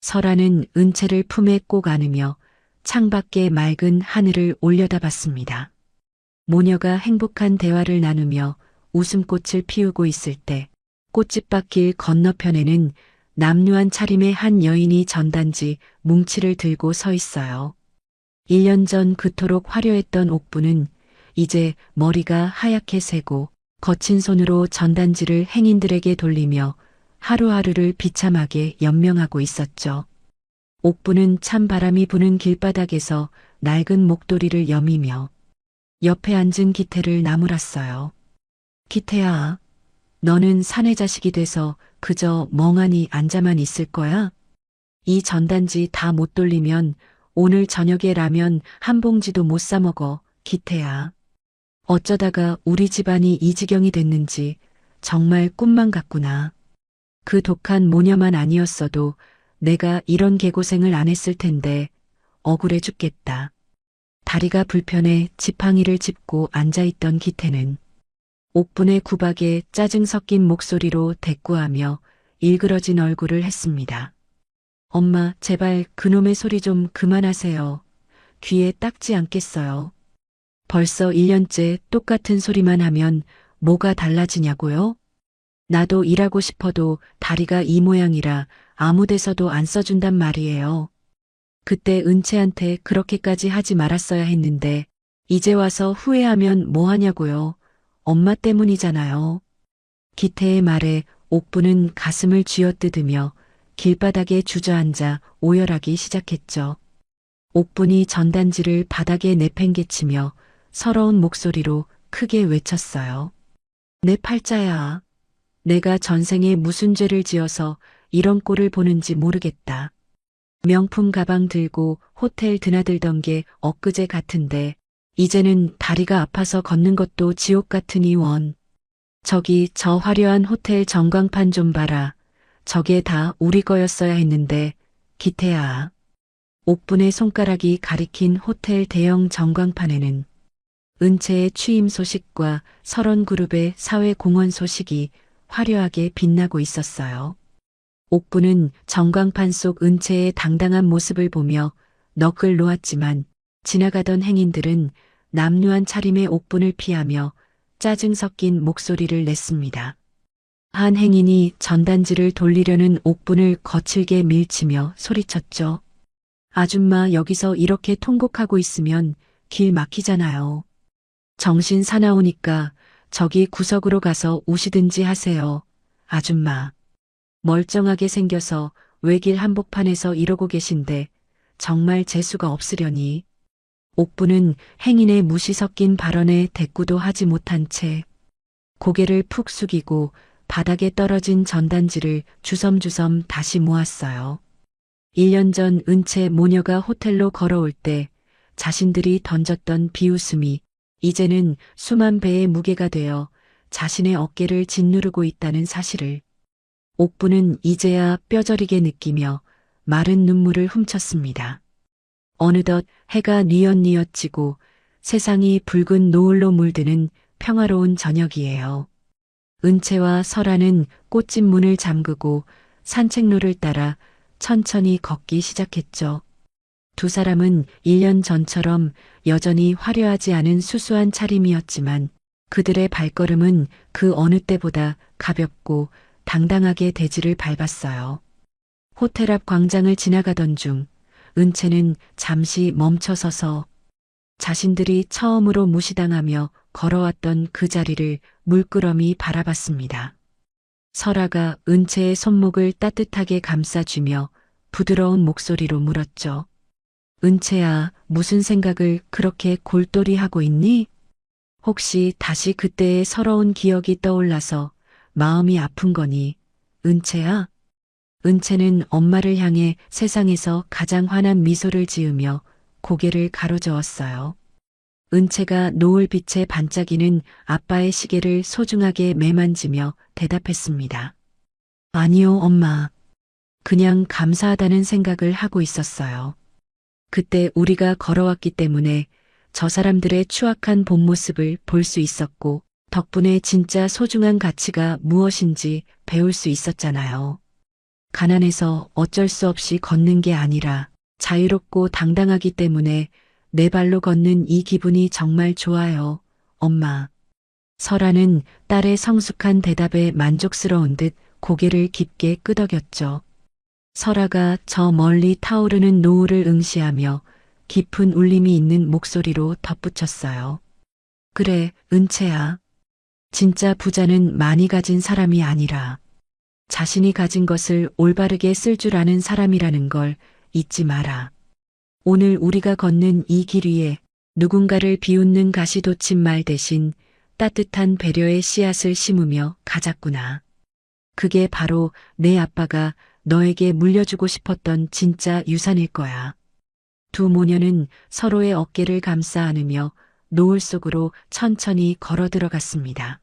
설아는 은채를 품에 꼭 안으며 창밖의 맑은 하늘을 올려다봤습니다. 모녀가 행복한 대화를 나누며 웃음꽃을 피우고 있을 때 꽃집밭길 건너편에는 남루한 차림의 한 여인이 전단지 뭉치를 들고 서 있어요. 1년 전 그토록 화려했던 옥부는 이제 머리가 하얗게 새고 거친 손으로 전단지를 행인들에게 돌리며 하루하루를 비참하게 연명하고 있었죠. 옥부는 찬 바람이 부는 길바닥에서 낡은 목도리를 여미며 옆에 앉은 기태를 나무랐어요. 기태야, 너는 사내 자식이 돼서 그저 멍하니 앉아만 있을 거야? 이 전단지 다 못 돌리면 오늘 저녁에 라면 한 봉지도 못 사 먹어, 기태야. 어쩌다가 우리 집안이 이 지경이 됐는지 정말 꿈만 같구나. 그 독한 모녀만 아니었어도 내가 이런 개고생을 안 했을 텐데 억울해 죽겠다. 다리가 불편해 지팡이를 짚고 앉아있던 기태는 옥분의 구박에 짜증 섞인 목소리로 대꾸하며 일그러진 얼굴을 했습니다. 엄마, 제발 그놈의 소리 좀 그만하세요. 귀에 딱지 않겠어요. 벌써 1년째 똑같은 소리만 하면 뭐가 달라지냐고요? 나도 일하고 싶어도 다리가 이 모양이라 아무 데서도 안 써준단 말이에요. 그때 은채한테 그렇게까지 하지 말았어야 했는데 이제 와서 후회하면 뭐 하냐고요. 엄마 때문이잖아요. 기태의 말에 옥부는 가슴을 쥐어뜯으며 길바닥에 주저앉아 오열하기 시작했죠. 옥분이 전단지를 바닥에 내팽개치며 서러운 목소리로 크게 외쳤어요. 내 팔자야. 내가 전생에 무슨 죄를 지어서 이런 꼴을 보는지 모르겠다. 명품 가방 들고 호텔 드나들던 게 엊그제 같은데 이제는 다리가 아파서 걷는 것도 지옥 같으니 원. 저기 저 화려한 호텔 전광판 좀 봐라. 저게 다 우리 거였어야 했는데 기태야. 옥분의 손가락이 가리킨 호텔 대형 전광판에는 은채의 취임 소식과 설원그룹의 사회공헌 소식이 화려하게 빛나고 있었어요. 옥부는 전광판 속 은채의 당당한 모습을 보며 넋을 놓았지만 지나가던 행인들은 남루한 차림의 옥분을 피하며 짜증 섞인 목소리를 냈습니다. 한 행인이 전단지를 돌리려는 옥분을 거칠게 밀치며 소리쳤죠. 아줌마, 여기서 이렇게 통곡하고 있으면 길 막히잖아요. 정신 사나우니까 저기 구석으로 가서 우시든지 하세요. 아줌마. 멀쩡하게 생겨서 외길 한복판에서 이러고 계신데 정말 재수가 없으려니. 옥부는 행인의 무시 섞인 발언에 대꾸도 하지 못한 채 고개를 푹 숙이고 바닥에 떨어진 전단지를 주섬주섬 다시 모았어요. 1년 전 은채 모녀가 호텔로 걸어올 때 자신들이 던졌던 비웃음이 이제는 수만 배의 무게가 되어 자신의 어깨를 짓누르고 있다는 사실을 옥부는 이제야 뼈저리게 느끼며 마른 눈물을 훔쳤습니다. 어느덧 해가 뉘엿뉘엿 지고 세상이 붉은 노을로 물드는 평화로운 저녁이에요. 은채와 설아는 꽃집 문을 잠그고 산책로를 따라 천천히 걷기 시작했죠. 두 사람은 1년 전처럼 여전히 화려하지 않은 수수한 차림이었지만 그들의 발걸음은 그 어느 때보다 가볍고 당당하게 대지를 밟았어요. 호텔 앞 광장을 지나가던 중 은채는 잠시 멈춰서서 자신들이 처음으로 무시당하며 걸어왔던 그 자리를 물끄러미 바라봤습니다. 설아가 은채의 손목을 따뜻하게 감싸주며 부드러운 목소리로 물었죠. 은채야, 무슨 생각을 그렇게 골똘히 하고 있니? 혹시 다시 그때의 서러운 기억이 떠올라서 마음이 아픈 거니, 은채야? 은채는 엄마를 향해 세상에서 가장 환한 미소를 지으며 고개를 가로저었어요. 은채가 노을빛에 반짝이는 아빠의 시계를 소중하게 매만지며 대답했습니다. 아니요, 엄마. 그냥 감사하다는 생각을 하고 있었어요. 그때 우리가 걸어왔기 때문에 저 사람들의 추악한 본 모습을 볼 수 있었고 덕분에 진짜 소중한 가치가 무엇인지 배울 수 있었잖아요. 가난해서 어쩔 수 없이 걷는 게 아니라 자유롭고 당당하기 때문에 내 발로 걷는 이 기분이 정말 좋아요, 엄마. 설아는 딸의 성숙한 대답에 만족스러운 듯 고개를 깊게 끄덕였죠. 설아가 저 멀리 타오르는 노을을 응시하며 깊은 울림이 있는 목소리로 덧붙였어요. 그래, 은채야. 진짜 부자는 많이 가진 사람이 아니라 자신이 가진 것을 올바르게 쓸 줄 아는 사람이라는 걸 잊지 마라. 오늘 우리가 걷는 이 길 위에 누군가를 비웃는 가시돋친 대신 따뜻한 배려의 씨앗을 심으며 가자꾸나. 그게 바로 내 아빠가 너에게 물려주고 싶었던 진짜 유산일 거야. 두 모녀는 서로의 어깨를 감싸 안으며 노을 속으로 천천히 걸어 들어갔습니다.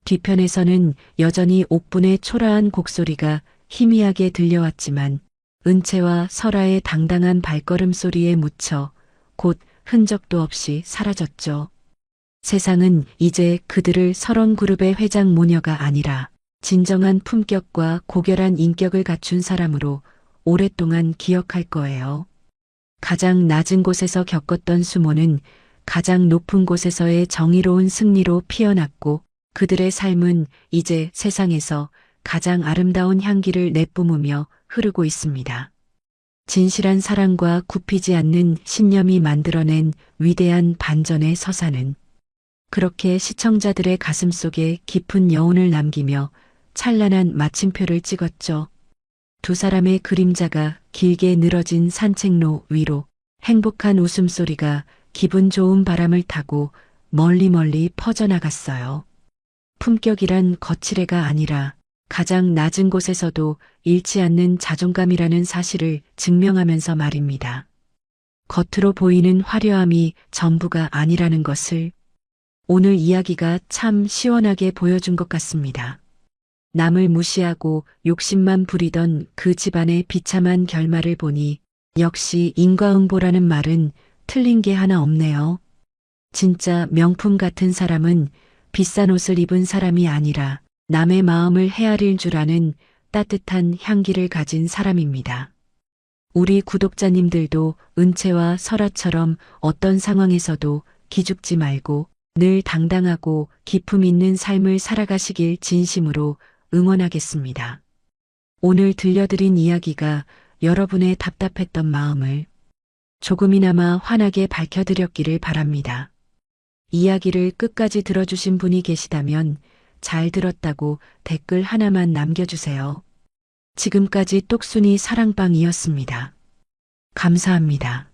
뒤편에서는 여전히 옥분의 초라한 곡소리가 희미하게 들려왔지만 은채와 설아의 당당한 발걸음 소리에 묻혀 곧 흔적도 없이 사라졌죠. 세상은 이제 그들을 서런 그룹의 회장 모녀가 아니라 진정한 품격과 고결한 인격을 갖춘 사람으로 오랫동안 기억할 거예요. 가장 낮은 곳에서 겪었던 수모는 가장 높은 곳에서의 정의로운 승리로 피어났고 그들의 삶은 이제 세상에서 가장 아름다운 향기를 내뿜으며 흐르고 있습니다. 진실한 사랑과 굽히지 않는 신념이 만들어낸 위대한 반전의 서사는 그렇게 시청자들의 가슴 속에 깊은 여운을 남기며 찬란한 마침표를 찍었죠. 두 사람의 그림자가 길게 늘어진 산책로 위로 행복한 웃음소리가 기분 좋은 바람을 타고 멀리 퍼져나갔어요. 품격이란 거칠애가 아니라 가장 낮은 곳에서도 잃지 않는 자존감이라는 사실을 증명하면서 말입니다. 겉으로 보이는 화려함이 전부가 아니라는 것을 오늘 이야기가 참 시원하게 보여준 것 같습니다. 남을 무시하고 욕심만 부리던 그 집안의 비참한 결말을 보니 역시 인과응보라는 말은 틀린 게 하나 없네요. 진짜 명품 같은 사람은 비싼 옷을 입은 사람이 아니라 남의 마음을 헤아릴 줄 아는 따뜻한 향기를 가진 사람입니다. 우리 구독자님들도 은채와 설아처럼 어떤 상황에서도 기죽지 말고 늘 당당하고 기품 있는 삶을 살아가시길 진심으로 응원하겠습니다. 오늘 들려드린 이야기가 여러분의 답답했던 마음을 조금이나마 환하게 밝혀드렸기를 바랍니다. 이야기를 끝까지 들어주신 분이 계시다면 잘 들었다고 댓글 하나만 남겨주세요. 지금까지 똑순이 사랑방이었습니다. 감사합니다.